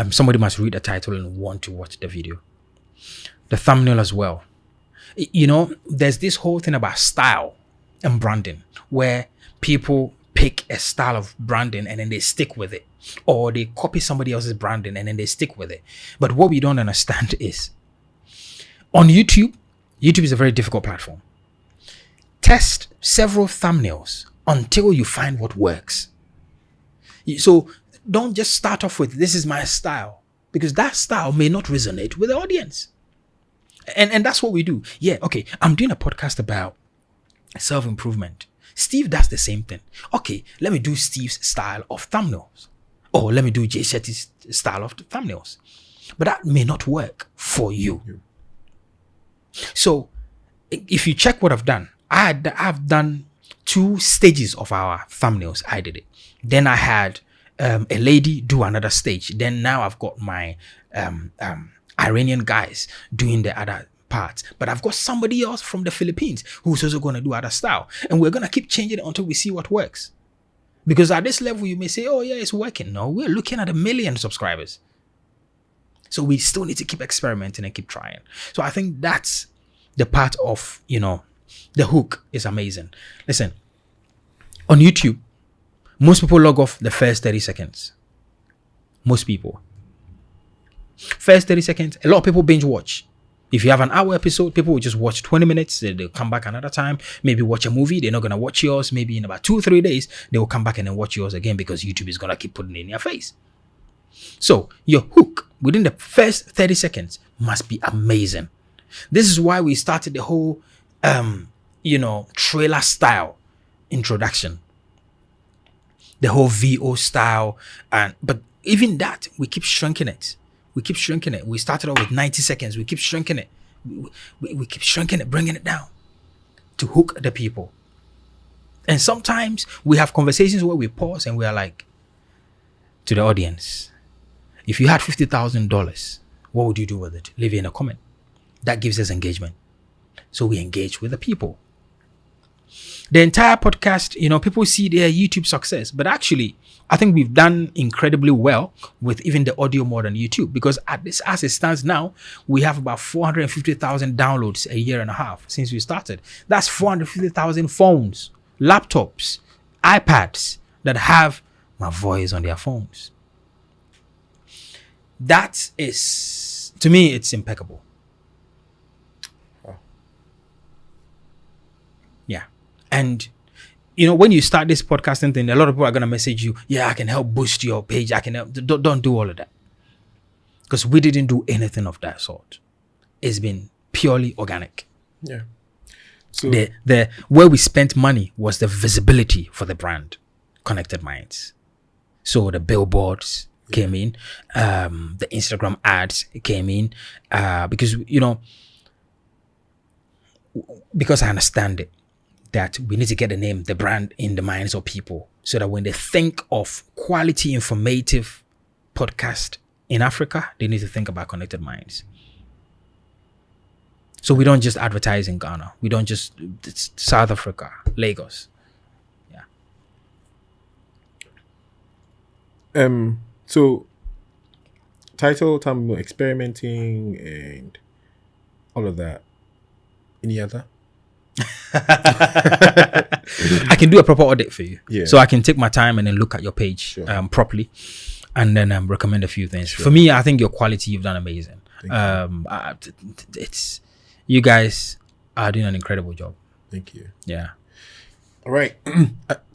Somebody must read the title and want to watch the video. The thumbnail as well. You know, there's this whole thing about style and branding where people pick a style of branding and then they stick with it, or they copy somebody else's branding and then they stick with it. But what we don't understand is on YouTube is a very difficult platform. Test several thumbnails until you find what works. So don't just start off with, this is my style, because that style may not resonate with the audience. And that's what we do. Yeah, okay, I'm doing a podcast about self-improvement. Steve does the same thing. Okay, let me do Steve's style of thumbnails. Or let me do Jay Shetty's style of thumbnails. But that may not work for you. So if you check what I've done, I've done 2 stages of our thumbnails. I did it. Then I had a lady do another stage. Then now I've got my Iranian guys doing the other parts. But I've got somebody else from the Philippines who's also going to do other style. And we're going to keep changing it until we see what works. Because at this level, you may say, oh yeah, it's working. No, we're looking at 1 million subscribers. So we still need to keep experimenting and keep trying. So I think that's the part of, you know, the hook is amazing. Listen, on YouTube, most people log off the first 30 seconds. Most people. First 30 seconds, a lot of people binge watch. If you have an hour episode, people will just watch 20 minutes. They'll come back another time, maybe watch a movie. They're not going to watch yours. Maybe in about 2 or 3 days, they will come back and then watch yours again because YouTube is going to keep putting it in your face. So your hook within the first 30 seconds must be amazing. This is why we started the whole, trailer style introduction. The whole VO style. But even that, we keep shrinking it. We started off with 90 seconds. We keep shrinking it. We keep shrinking it, bringing it down to hook the people. And sometimes we have conversations where we pause and we are like, to the audience, if you had $50,000, what would you do with it? Leave it in a comment. That gives us engagement. So we engage with the people. The entire podcast, people see their YouTube success, but actually, I think we've done incredibly well with even the audio more than YouTube, because as it stands now, we have about 450,000 downloads a year and a half since we started. That's 450,000 phones, laptops, iPads that have my voice on their phones. That is, to me, it's impeccable. Yeah. And, when you start this podcasting thing, a lot of people are going to message you, yeah, I can help boost your page. I can help. Don't do all of that. Because we didn't do anything of that sort. It's been purely organic. Yeah. So the where we spent money was the visibility for the brand, Konnected Minds. So the billboards came in, the Instagram ads came in, because I understand it, that we need to get the brand in the minds of people so that when they think of quality, informative podcast in Africa, they need to think about Konnected Minds. So we don't just advertise in Ghana. We don't just, it's South Africa, Lagos. Yeah. So title, thumbnail, experimenting and all of that. Any other? I can do a proper audit for you. Yeah. So I can take my time and then look at your page properly and then recommend a few things. Sure. For me, I think your quality, you've done amazing. It's you guys are doing an incredible job. Thank you. Yeah. All right.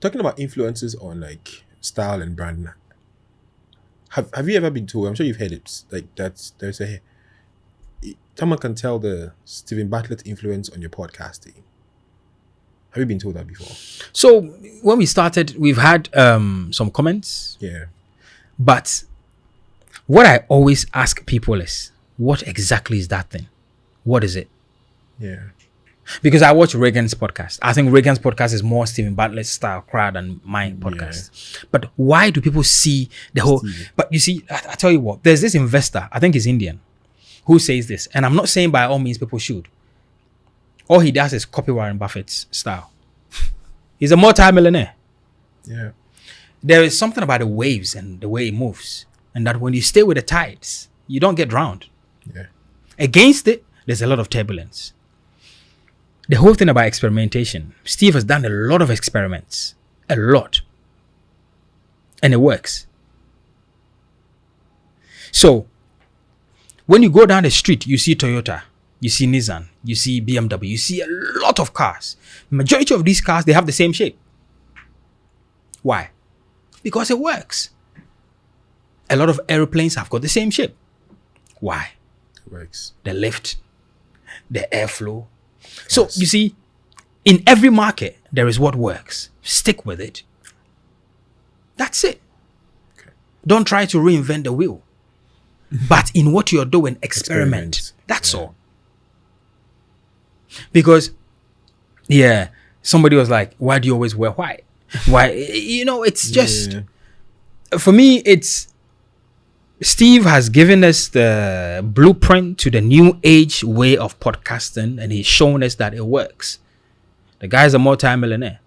Talking about influences on like style and brand. Have you ever been told? I'm sure you've heard it. Like that. There's someone can tell the Stephen Bartlett influence on your podcasting. Have you been told that before? So when we started, we've had some comments. Yeah. But what I always ask people is, what exactly is that thing? What is it? Yeah. Because I watch Reagan's podcast. I think Reagan's podcast is more Stephen Bartlett's style crowd than my podcast. Yeah. But why do people see the whole... Steve. But you see, I tell you what, there's this investor, I think he's Indian, who says this. And I'm not saying by all means people should. All he does is copy Warren Buffett's style. He's a multi-millionaire. Yeah. There is something about the waves and the way it moves. And that when you stay with the tides, you don't get drowned. Yeah. Against it, there's a lot of turbulence. The whole thing about experimentation, Steve has done a lot of experiments. A lot. And it works. So, when you go down the street, you see Toyota, you see Nissan, you see BMW, you see a lot of cars. Majority of these cars, they have the same shape. Why? Because it works. A lot of airplanes have got the same shape. Why? It works. The lift, the airflow. So you see, in every market, there is what works. Stick with it. That's it. Okay. Don't try to reinvent the wheel. But in what you're doing, experiment. That's all. Because, somebody was like, why do you always wear white? Why? It's just, for me, it's, Steve has given us the blueprint to the new age way of podcasting, and he's shown us that it works. The guy's a multi-millionaire.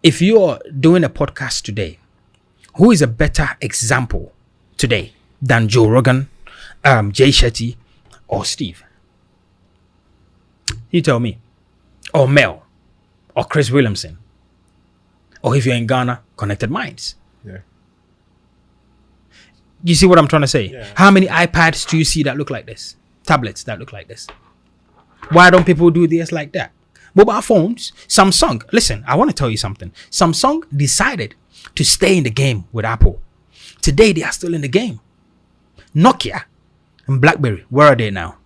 If you're doing a podcast today, who is a better example today than Joe Rogan, Jay Shetty, or Steve? You tell me. Or Mel, or Chris Williamson, or if you're in Ghana, Konnected Minds. Yeah. You see what I'm trying to say? Yeah. How many iPads do you see that look like this? Tablets that look like this? Why don't people do this like that? Mobile phones, Samsung. Listen, I want to tell you something. Samsung decided to stay in the game with Apple. Today, they are still in the game. Nokia and BlackBerry, where are they now?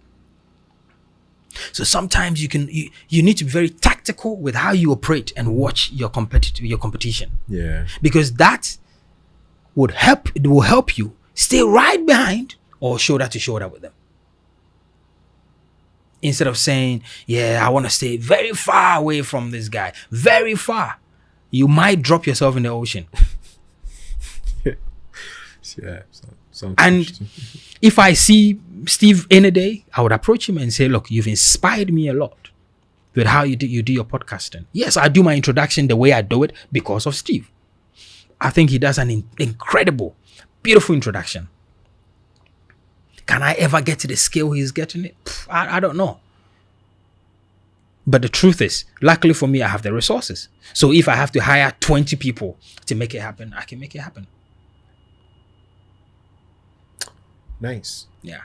So sometimes you need to be very tactical with how you operate and watch your competition. Yeah. Because that will help you stay right behind or shoulder to shoulder with them. Instead of saying, I want to stay very far away from this guy. Very far. You might drop yourself in the ocean. Yeah. And if I see Steve in a day, I would approach him and say, look, you've inspired me a lot with how you do your podcasting. Yes, I do my introduction the way I do it because of Steve. I think he does an incredible, beautiful introduction. Can I ever get to the scale he's getting it? I don't know. But the truth is, luckily for me, I have the resources. So if I have to hire 20 people to make it happen, I can make it happen. Nice. Yeah.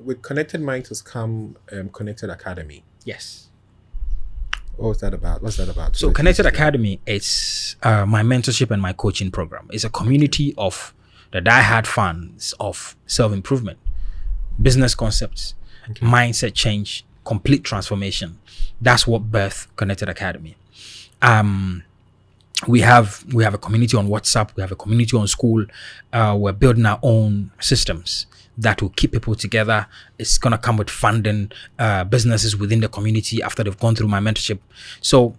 With Konnected Minds has come Konnected Academy. Yes. What was that about? What's that about? So Konnected Academy, it's my mentorship and my coaching program. It's a community of the diehard fans of self-improvement, business concepts, mindset change, complete transformation. That's what birthed Konnected Academy. We have a community on WhatsApp. We have a community on school. We're building our own systems that will keep people together. It's going to come with funding, businesses within the community after they've gone through my mentorship. So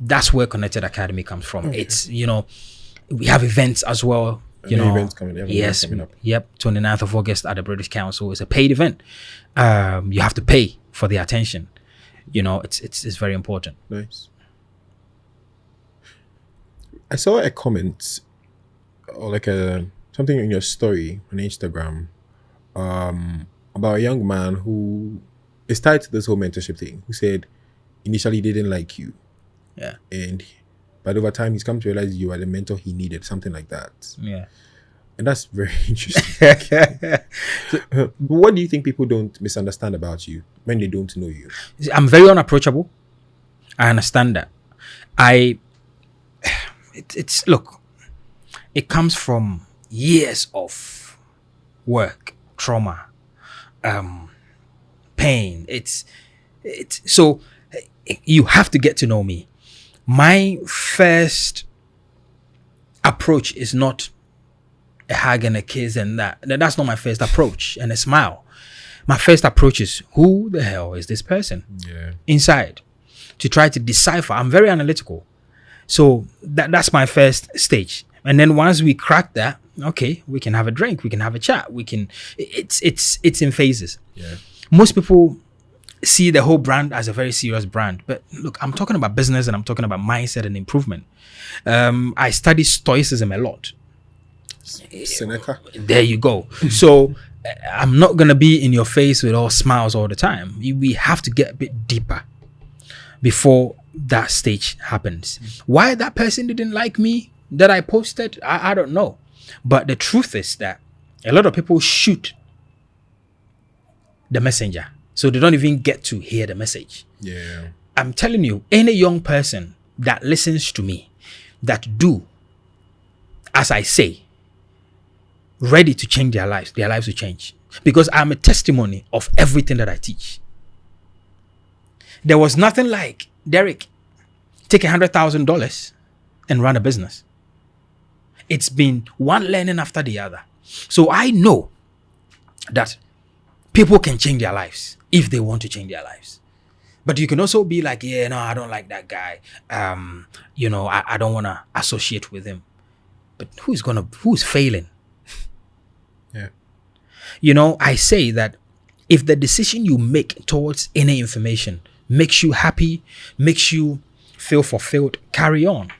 that's where Konnected Academy comes from. Okay. It's, we have events as well. Events coming up. Yes. Yep. 29th of August at the British Council. It's a paid event. You have to pay for the attention. It's very important. Nice. I saw a comment or like something in your story on Instagram about a young man who is tied to this whole mentorship thing, who said initially didn't like you. Yeah. But over time he's come to realize you are the mentor he needed, something like that. Yeah. And that's very interesting. So, what do you think people don't misunderstand about you when they don't know you? I'm very unapproachable. I understand that. Look, it comes from years of work, trauma, pain. So you have to get to know me. My first approach is not a hug and a kiss and that. That's not my first approach, and a smile. My first approach is, who the hell is this person? Yeah. Inside, to try to decipher. I'm very analytical. So that's my first stage. And then once we crack that, okay, we can have a drink, we can have a chat, it's in phases. Yeah. Most people see the whole brand as a very serious brand. But look, I'm talking about business and I'm talking about mindset and improvement. I study stoicism a lot. Seneca. There you go. So I'm not going to be in your face with all smiles all the time. We have to get a bit deeper before that stage happens. Why that person didn't like me that I posted, I don't know. But the truth is that a lot of people shoot the messenger, so they don't even get to hear the message. Yeah. I'm telling you, any young person that listens to me, that do as I say, ready to change their lives will change. Because I'm a testimony of everything that I teach. There was nothing like, Derrick, take $100,000 and run a business. It's been one learning after the other. So I know that people can change their lives if they want to change their lives. But you can also be like, yeah, no, I don't like that guy. I don't want to associate with him. But who's failing? Yeah. I say that if the decision you make towards any information makes you happy, makes you feel fulfilled, carry on.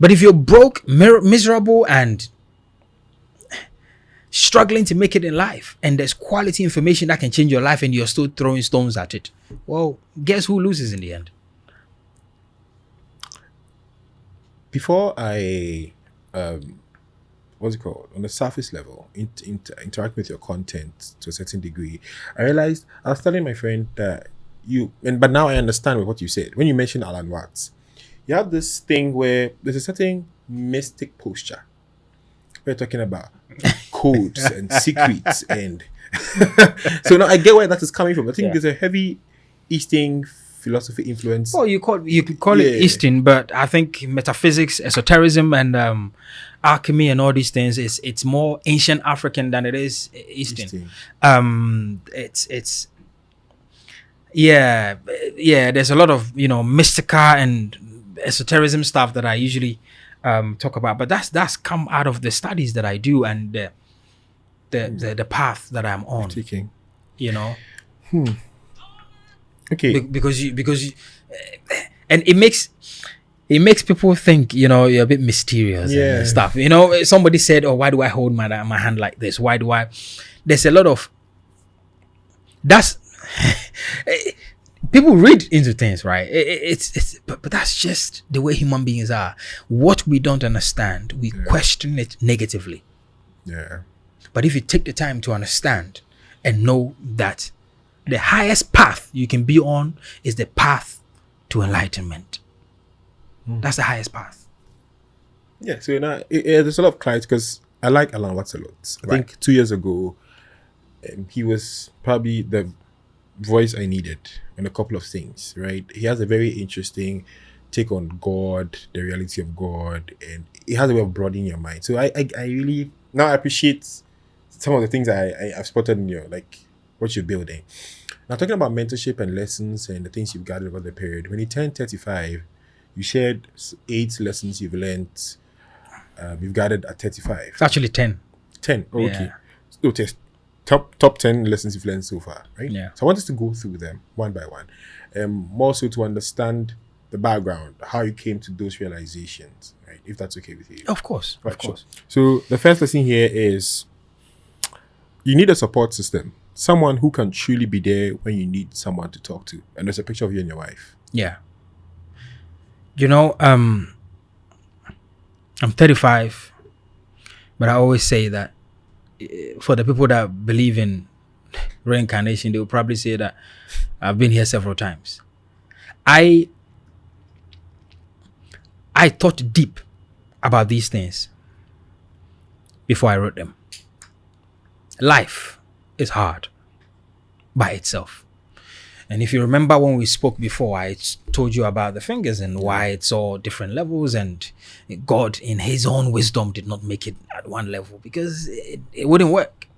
But if you're broke, miserable, and struggling to make it in life, and there's quality information that can change your life and you're still throwing stones at it, well, guess who loses in the end? Before I, what's it called? On the surface level, interact with your content to a certain degree, I realized, I was telling my friend that but now I understand with what you said. When you mentioned Alan Watts, you have this thing where there's a certain mystic posture. We're talking about codes and secrets, and so now I get where that is coming from. I think there's a heavy Eastern philosophy influence. Well, you could call it Eastern, but I think metaphysics, esotericism, and alchemy and all these things it's more ancient African than it is Eastern. There's a lot of mystical and esotericism stuff that I usually talk about, but that's come out of the studies that I do and the path that I'm on. Taking. Okay. Because you and it makes people think you're a bit mysterious and stuff. Somebody said, "Oh, why do I hold my hand like this? Why do I?" There's a lot of that's. People read into things, right? But that's just the way human beings are. What we don't understand, we question it negatively. Yeah. But if you take the time to understand and know that the highest path you can be on is the path to enlightenment. That's the highest path. Yeah. So now there's a lot of clarity because I like Alan Watts a lot. I think 2 years ago, he was probably the voice I needed on a couple of things, right? He has a very interesting take on God, the reality of God, and he has a way of broadening your mind. So I really now appreciate some of the things I've spotted in your, like, what you're building. Now, talking about mentorship and lessons and the things you've gathered over the period, when you turned 35, you shared 8 lessons you've learned, you've gathered at 35. It's actually 10. 10, okay. So test. Top 10 lessons you've learned so far, right? Yeah. So I want us to go through them one by one. More so to understand the background, how you came to those realizations, right? If that's okay with you. Of course. Right, of course. Sure. So the first lesson here is you need a support system. Someone who can truly be there when you need someone to talk to. And there's a picture of you and your wife. Yeah. I'm 35. But I always say that for the people that believe in reincarnation, they will probably say that I've been here several times. I thought deep about these things before I wrote them. Life is hard by itself. And if you remember when we spoke before, I told you about the fingers and why it's all different levels, and God in his own wisdom did not make it at one level because it wouldn't work.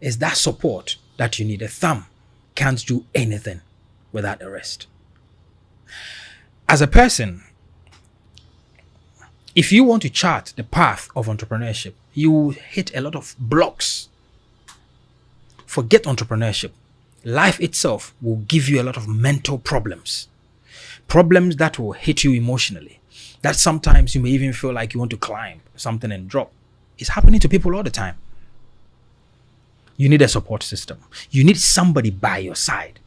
It's that support that you need. A thumb can't do anything without the rest. As a person, if you want to chart the path of entrepreneurship, you will hit a lot of blocks. Forget entrepreneurship. Life itself will give you a lot of mental problems. Problems that will hit you emotionally. That sometimes you may even feel like you want to climb something and drop. It's happening to people all the time. You need a support system. You need somebody by your side.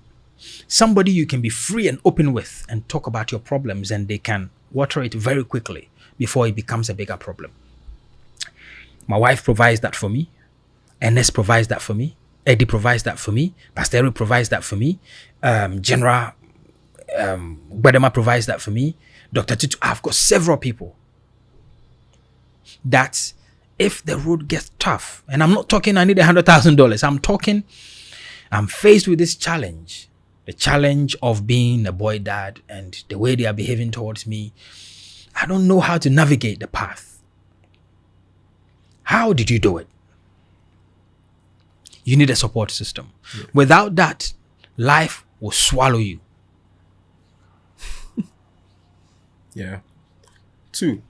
Somebody you can be free and open with and talk about your problems, and they can water it very quickly before it becomes a bigger problem. My wife provides that for me. Ernest provides that for me. Eddie provides that for me. Pastor Eric provides that for me. General Bedema provides that for me. Dr. Titu. I've got several people that if the road gets tough, and I'm not talking I need $100,000. I'm talking I'm faced with this challenge. The challenge of being a boy dad and the way they are behaving towards me. I don't know how to navigate the path. How did you do it? You need a support system. Yeah. Without that, life will swallow you. Yeah. 2,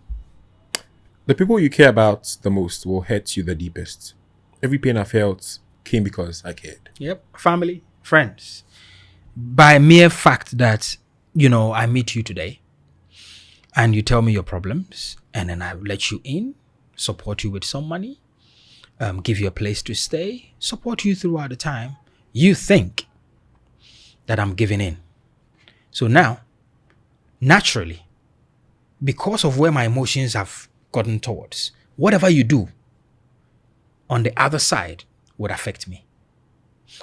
the people you care about the most will hurt you the deepest. Every pain I felt came because I cared. Yep. Family, friends. By mere fact that, I meet you today and you tell me your problems, and then I let you in, support you with some money, give you a place to stay, support you throughout the time, you think that I'm giving in. So now, naturally, because of where my emotions have gotten towards, whatever you do on the other side would affect me.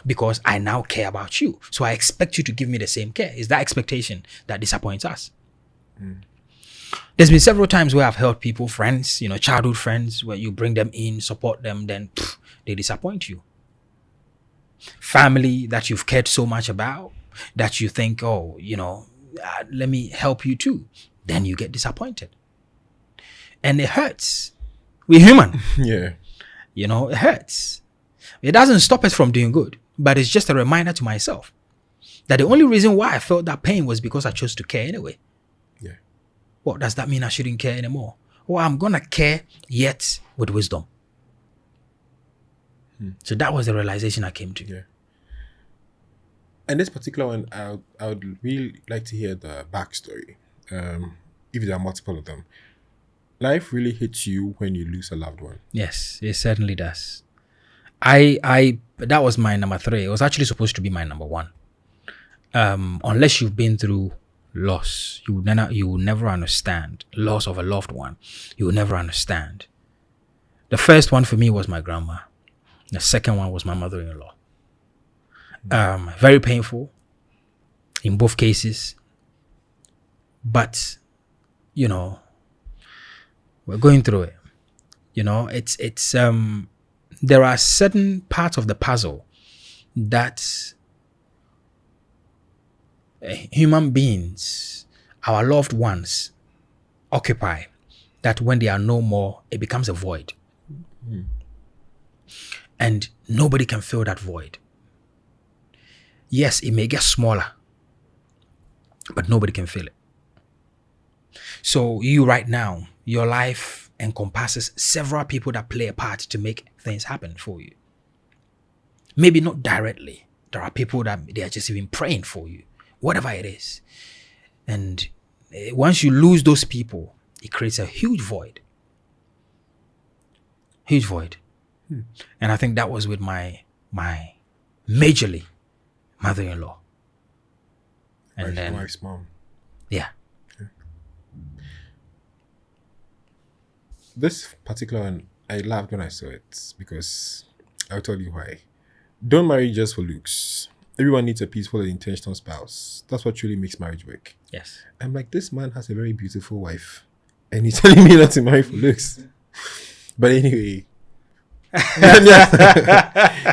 Because I now care about you. So I expect you to give me the same care. It's that expectation that disappoints us. There's been several times where I've helped people, friends, childhood friends, where you bring them in, support them, then they disappoint you. Family that you've cared so much about, that you think, let me help you too. Then you get disappointed. And it hurts. We're human. Yeah. It hurts. It doesn't stop us from doing good, but it's just a reminder to myself that the only reason why I felt that pain was because I chose to care anyway. Yeah. Well, does that mean I shouldn't care anymore? Well, I'm going to care, yet with wisdom. So that was the realization I came to. Yeah. And this particular one, I would really like to hear the backstory, if there are multiple of them. Life really hits you when you lose a loved one. Yes, it certainly does. That was my number 3. It was actually supposed to be my number 1. Unless you've been through loss, you will never understand loss of a loved one. You will never understand. The first one for me was my grandma. The second one was my mother-in-law. Very painful in both cases, but we're going through it. It's there are certain parts of the puzzle that human beings, our loved ones, occupy, that when they are no more, it becomes a void. And nobody can fill that void. Yes, it may get smaller, but nobody can fill it. So you right now, your life encompasses several people that play a part to make things happen for you. Maybe not directly. There are people that they are just even praying for you, whatever it is. And once you lose those people, it creates a huge void. Huge void. And I think that was with my majorly mother-in-law. And then wife's mom. Yeah. This particular one, I laughed when I saw it because I'll tell you why. Don't marry just for looks. Everyone needs a peaceful and intentional spouse. That's what truly makes marriage work. Yes. I'm like, this man has a very beautiful wife, and he's telling me not to marry for looks. But anyway,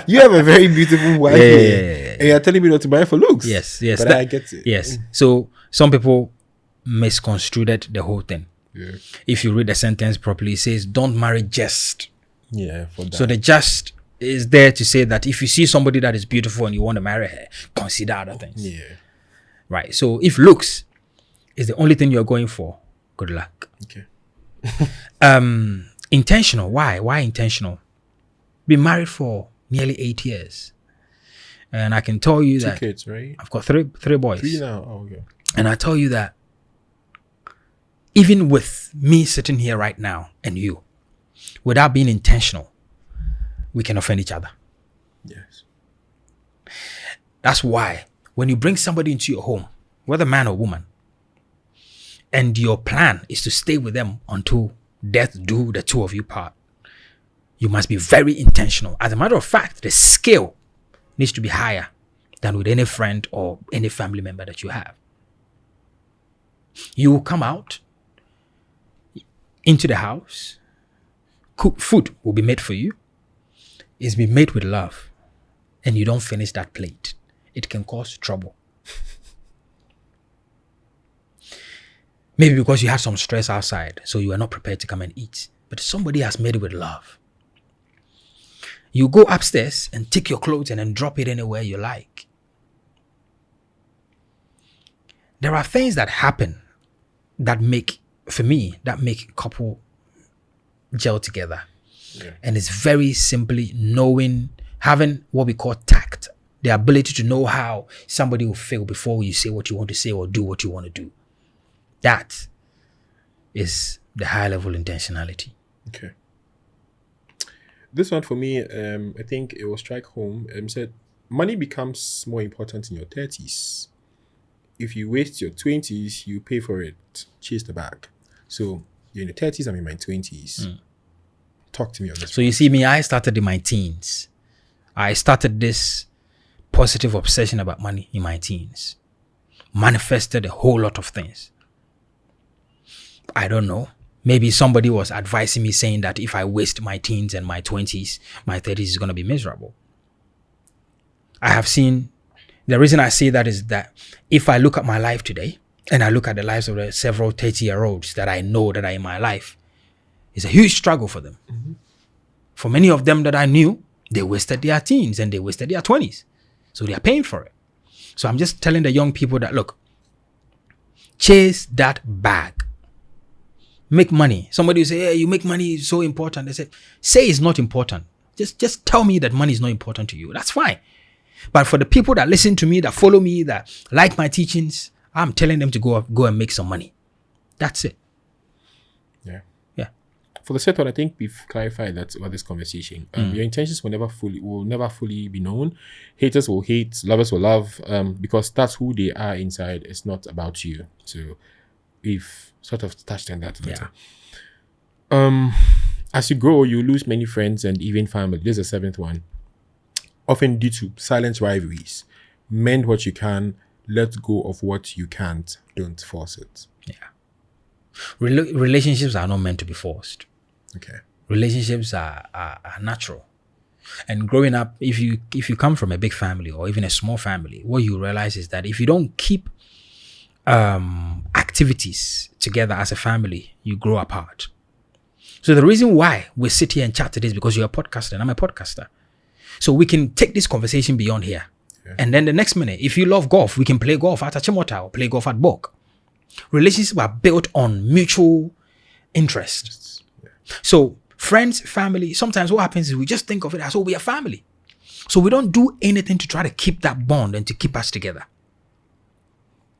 you have a very beautiful wife here, and you're telling me not to marry for looks. Yes. But I get it. Yes. So some people misconstrued the whole thing. Yeah. If you read the sentence properly, it says, don't marry just. Yeah. For that. So the just is there to say that if you see somebody that is beautiful and you want to marry her, consider other things. Yeah. Right. So if looks is the only thing you're going for, good luck. Okay. Intentional. Why? Why intentional? Been married for nearly 8 years. And I can tell you that 2 kids, right? I've got three boys. 3 now. Oh, okay. And I tell you that even with me sitting here right now and you, without being intentional, we can offend each other. Yes. That's why when you bring somebody into your home, whether man or woman, and your plan is to stay with them until death do the two of you part, you must be very intentional. As a matter of fact, the scale needs to be higher than with any friend or any family member that you have. You will come out into the house, food will be made for you. It's been made with love, and you don't finish that plate. It can cause trouble. Maybe because you had some stress outside, so you are not prepared to come and eat. But somebody has made it with love. You go upstairs and take your clothes and then drop it anywhere you like. There are things that happen that make couple gel together. Yeah. And it's very simply having what we call tact, the ability to know how somebody will feel before you say what you want to say or do what you want to do. That is the high level intentionality. Okay. This one for me, I think it will strike home. Said money becomes more important in your 30s. If you waste your 20s, you pay for it. Chase the bag. So you're in your 30s, I'm in my 20s. Talk to me on this. So you see me, I started in my teens. I started this positive obsession about money in my teens. Manifested a whole lot of things. I don't know. Maybe somebody was advising me saying that if I waste my teens and my 20s, my 30s is going to be miserable. I have seen, the reason I say that is that if I look at my life today and I look at the lives of the several 30-year-olds that I know that are in my life, it's a huge struggle for them. Mm-hmm. For many of them that I knew, they wasted their teens and they wasted their 20s. So they are paying for it. So I'm just telling the young people that, look, chase that bag. Make money. Somebody will say, hey, you make money is so important. They say it's not important. Just tell me that money is not important to you. That's fine. But for the people that listen to me, that follow me, that like my teachings, I'm telling them to go and make some money. That's it. Yeah. Yeah. For the set one, I think we've clarified that about this conversation. Your intentions will never fully be known. Haters will hate, lovers will love, because that's who they are inside. It's not about you. So we've sort of touched on that later. Yeah. As you grow, you lose many friends and even family. This is the 7th one. Often due to silent rivalries. Mend what you can, let go of what you can't. Don't force it. Yeah. Relationships are not meant to be forced. Okay. Relationships are natural. And growing up, if you come from a big family or even a small family, what you realize is that if you don't keep activities together as a family, you grow apart. So the reason why we sit here and chat today is because you're a podcaster and I'm a podcaster. So we can take this conversation beyond here. Yeah. And then the next minute, if you love golf, we can play golf at Achimota or play golf at Bok. Relationships are built on mutual interests. Yeah. So friends, family, sometimes what happens is we just think of it as, we are family. So we don't do anything to try to keep that bond and to keep us together.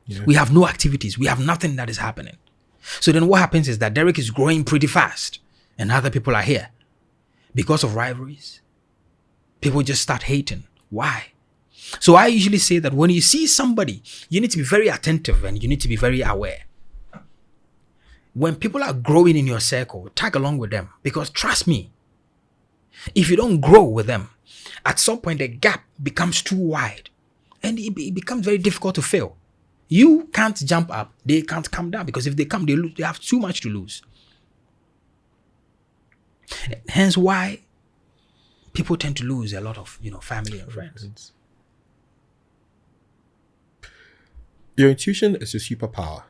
Yeah. We have no activities. We have nothing that is happening. So then what happens is that Derrick is growing pretty fast and other people are here. Because of rivalries, people just start hating. Why? So I usually say that when you see somebody, you need to be very attentive and you need to be very aware. when people are growing in your circle, tag along with them, because trust me, if you don't grow with them, at some point the gap becomes too wide and it becomes very difficult to fill. You can't jump up, they can't come down, because if they come, they have too much to lose. Hence why people tend to lose a lot of, family and friends. Your intuition is your superpower.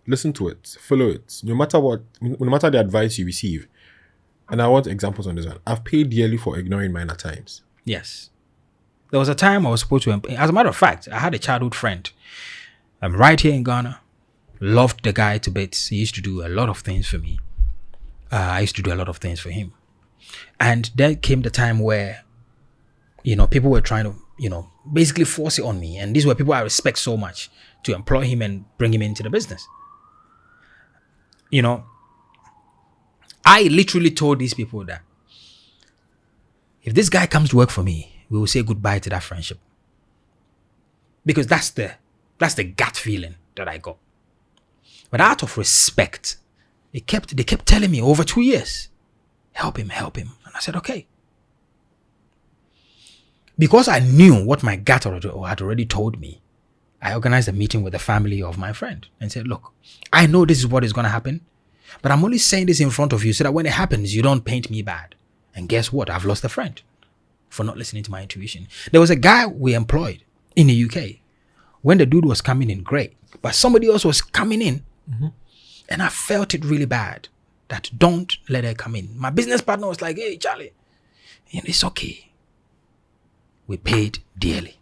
Listen to it, follow it, no matter the advice you receive. And I want examples on this one. I've paid dearly for ignoring mine at times. Yes. There was a time I was supposed to, as a matter of fact, I had a childhood friend. I'm right here in Ghana. Loved the guy to bits. He used to do a lot of things for me. I used to do a lot of things for him. And there came the time where, people were trying to, basically force it on me. And these were people I respect so much, to employ him and bring him into the business. I literally told these people that if this guy comes to work for me, we will say goodbye to that friendship. Because that's the gut feeling that I got. But out of respect, they kept telling me over 2 years, help him. And I said, okay. Because I knew what my gut had already told me, I organized a meeting with the family of my friend and said, look, I know this is what is going to happen, but I'm only saying this in front of you so that when it happens, you don't paint me bad. And guess what? I've lost a friend for not listening to my intuition. There was a guy we employed in the UK. When the dude was coming in, great. But somebody else was coming in. Mm-hmm. And I felt it really bad that don't let her come in. My business partner was like, hey, Charlie, it's okay. We paid dearly.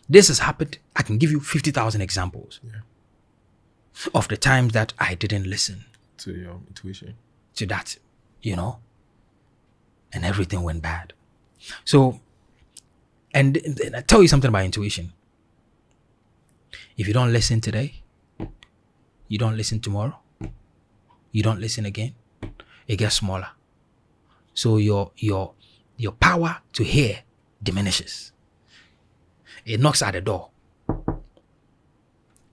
This has happened. I can give you 50,000 examples of the times that I didn't listen to your intuition. To that, and everything went bad. So, and I tell you something about intuition. If you don't listen today, you don't listen tomorrow, you don't listen again, it gets smaller. So your power to hear diminishes. It knocks at the door.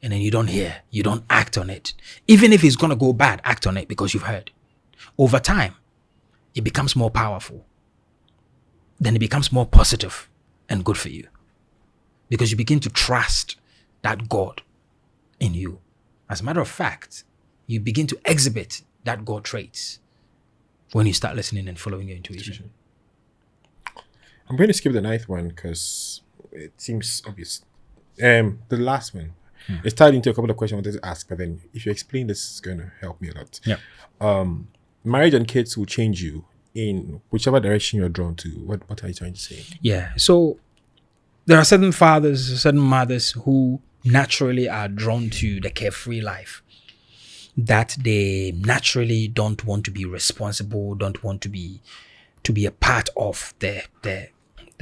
And then you don't hear, you don't act on it. Even if it's going to go bad, act on it because you've heard. Over time, it becomes more powerful. Then it becomes more positive and good for you. Because you begin to trust that God in you. As a matter of fact, you begin to exhibit that God traits when you start listening and following your intuition. I'm going to skip the 9th one because it seems obvious. The last one. It's tied into a couple of questions I wanted to ask, but then if you explain this, it's going to help me a lot. Yeah. Marriage and kids will change you in whichever direction you're drawn to. What are you trying to say? Yeah. So there are certain fathers, certain mothers who naturally are drawn to the carefree life, that they naturally don't want to be responsible, don't want to be a part of the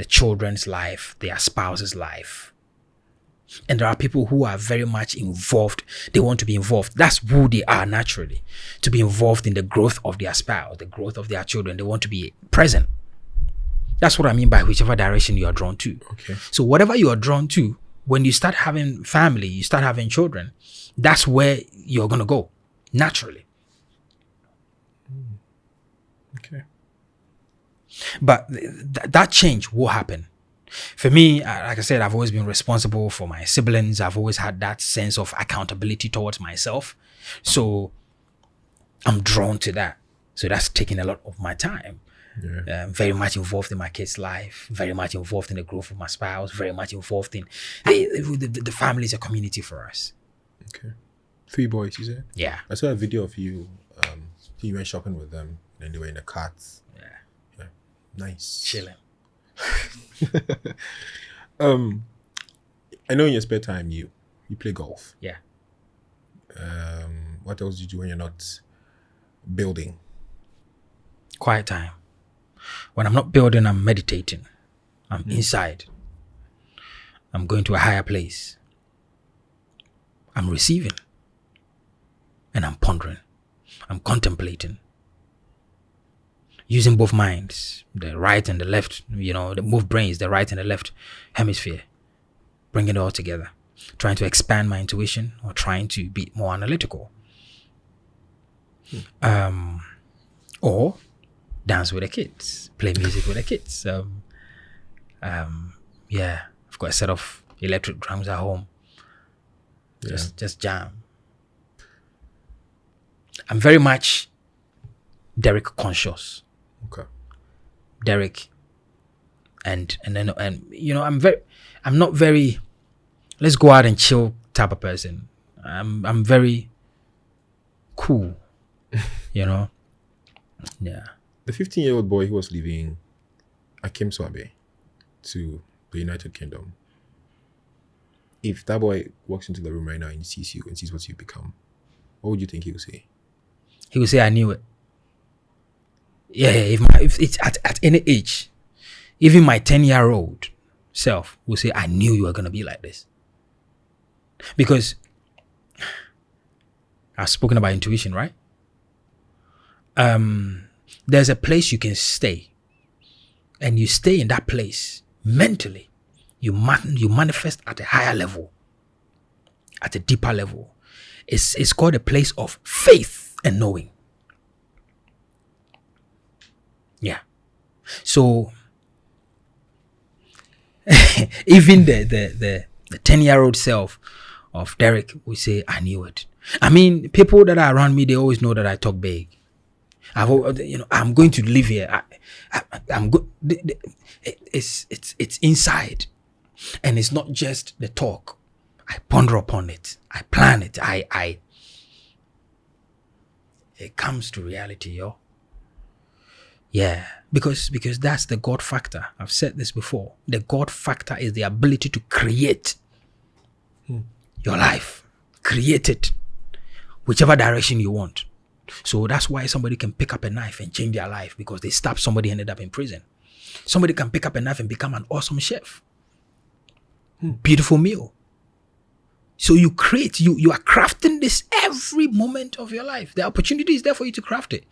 children's life, their spouse's life. And there are people who are very much involved. They want to be involved. That's who they are naturally, to be involved in the growth of their spouse, the growth of their children. They want to be present. That's what I mean by whichever direction you are drawn to. Okay. So whatever you are drawn to, when you start having family, you start having children, that's where you're going to go naturally. Okay. But that change will happen. For me, like I said, I've always been responsible for my siblings. I've always had that sense of accountability towards myself. So I'm drawn to that. So that's taking a lot of my time. Yeah. Very much involved in my kids' life, very much involved in the growth of my spouse, very much involved in the family is a community for us. Okay. 3 boys, you said? Yeah. I saw a video of you. You went shopping with them and they were in the carts. Yeah. Nice. Chilling. I know in your spare time you play golf. Yeah. What else do you do when you're not building? Quiet time. When I'm not building, I'm meditating. I'm inside. I'm going to a higher place. I'm receiving. And I'm pondering. I'm contemplating. Using both minds, the right and the left, the both brains, the right and the left hemisphere. Bringing it all together. trying to expand my intuition or trying to be more analytical. Or dance with the kids, play music with the kids. Yeah, I've got a set of electric drums at home. Just jam. I'm very much Derrick conscious. Okay. Derrick, and you know, I'm not very let's go out and chill type of person. I'm very cool, you know. Yeah. The 15-year-old boy who was leaving Akim Swabe to the United Kingdom. If that boy walks into the room right now and sees you and sees what you become, what would you think he would say? He would say, "I knew it." Yeah. If it's at any age, even my 10-year-old self will say, "I knew you were gonna be like this." Because I've spoken about intuition, right? There's a place you can stay, and you stay in that place mentally. You manifest at a higher level, at a deeper level. It's called a place of faith and knowing. Yeah. So even the 10-year-old self of Derrick will say, "I knew it." I mean, people that are around me, they always know that I talk big. I'm going to live here. I'm good. It's inside, and it's not just the talk. I ponder upon it. I plan it. It comes to reality, yo. Yeah, because that's the God factor. I've said this before. The God factor is the ability to create your life. Create it, whichever direction you want. So that's why somebody can pick up a knife and change their life because they stabbed somebody, ended up in prison. Somebody can pick up a knife and become an awesome chef. Beautiful meal. So you create, you are crafting this every moment of your life. The opportunity is there for you to craft it.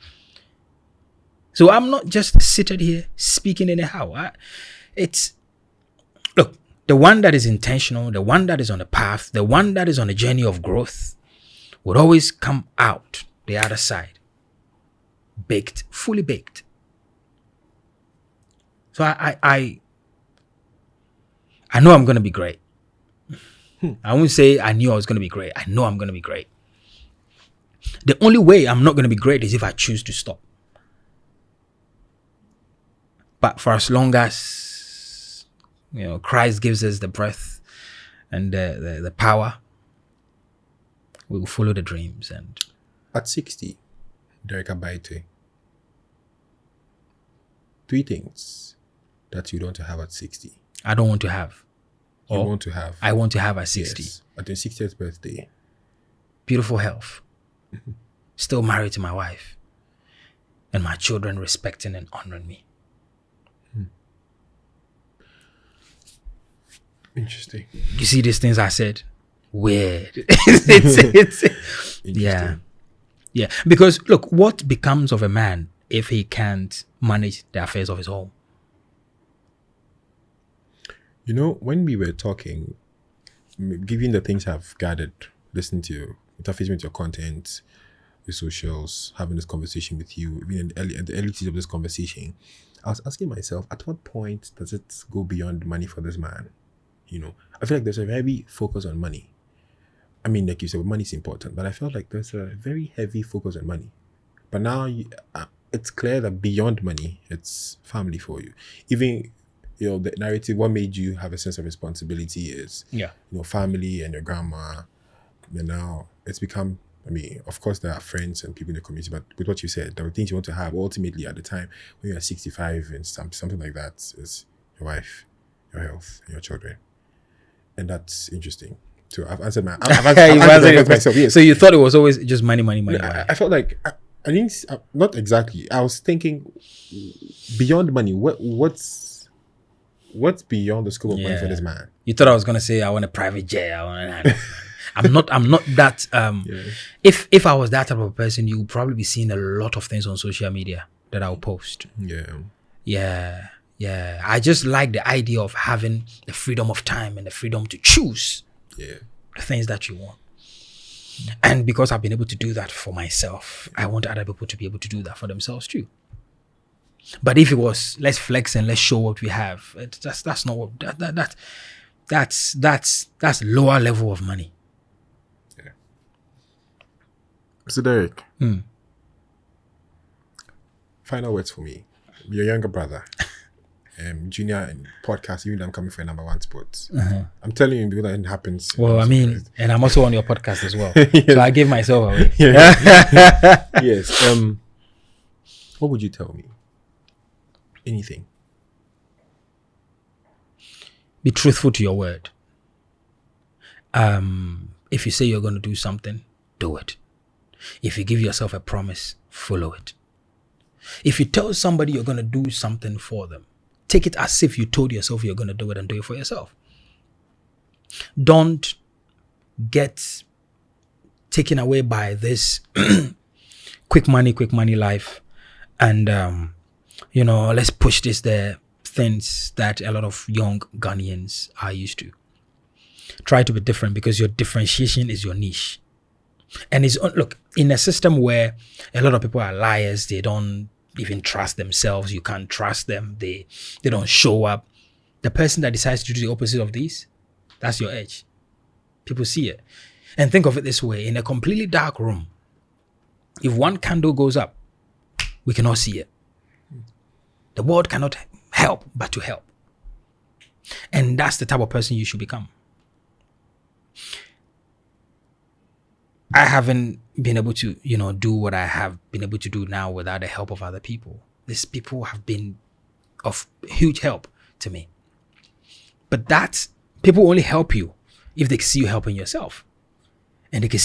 So I'm not just seated here speaking anyhow. Look, the one that is intentional, the one that is on the path, the one that is on a journey of growth would always come out the other side baked, fully baked. So I know I'm going to be great. I won't say I knew I was going to be great. I know I'm going to be great. The only way I'm not going to be great is if I choose to stop. But for as long as, Christ gives us the breath and the power, we will follow the dreams. And at 60, Derrick Abaitey, 3 things that you don't have at 60. I don't want to have. You want to have. I want to have at 60. Yes, at your 60th birthday. Beautiful health. Still married to my wife. And my children respecting and honoring me. Interesting. You see these things I said? Weird. it's yeah. Yeah. Because look, what becomes of a man if he can't manage the affairs of his home? When we were talking, given the things I've gathered, listening to you, interfacing with your content, your socials, having this conversation with you, even at the early stage of this conversation, I was asking myself, at what point does it go beyond money for this man? I feel like there's a heavy focus on money. I mean, like you said, money is important, but I felt like there's a very heavy focus on money. But now it's clear that beyond money, it's family for you. Even the narrative, what made you have a sense of responsibility is, family and your grandma. And now it's become, of course, there are friends and people in the community, but with what you said, there are things you want to have ultimately at the time when you're 65 and something like that is your wife, your health, and your children. And that's interesting. So I've answered myself. Yes. So you thought it was always just money. I felt like, I didn't, not exactly. I was thinking beyond money, what's beyond the scope of money for this man? You thought I was gonna say I want a private jet. I'm not that. If I was that type of person, you would probably be seeing a lot of things on social media that I'll post. Yeah. I just like the idea of having the freedom of time and the freedom to choose Yeah. The things that you want. And because I've been able to do that for myself, I want other people to be able to do that for themselves too. But if it was, let's flex and let's show what we have, that's not what, that's lower level of money. Yeah. Mr. Derrick, final words for me. Your younger brother, junior in podcast, even though I'm coming for a number one spot. I'm telling you, because that happens. Well, I mean, and I'm also on your podcast as well. Yes. So I gave myself away. Yes. What would you tell me? Anything. Be truthful to your word. If you say you're going to do something, do it. If you give yourself a promise, follow it. If you tell somebody you're going to do something for them, take it as if you told yourself you're going to do it and do it for yourself. Don't get taken away by this quick money life and, let's push this there, things that a lot of young Ghanaians are used to. Try to be different because your differentiation is your niche. And look, in a system where a lot of people are liars, they don't even trust themselves, you can't trust them, they don't show up. The person that decides to do the opposite of these, that's your edge. People see it. And think of it this way, in a completely dark room, if one candle goes up, we cannot see it. The world cannot help but to help. And that's the type of person you should become. I haven't been able to, do what I have been able to do now without the help of other people. These people have been of huge help to me. But people only help you if they see you helping yourself. And they can see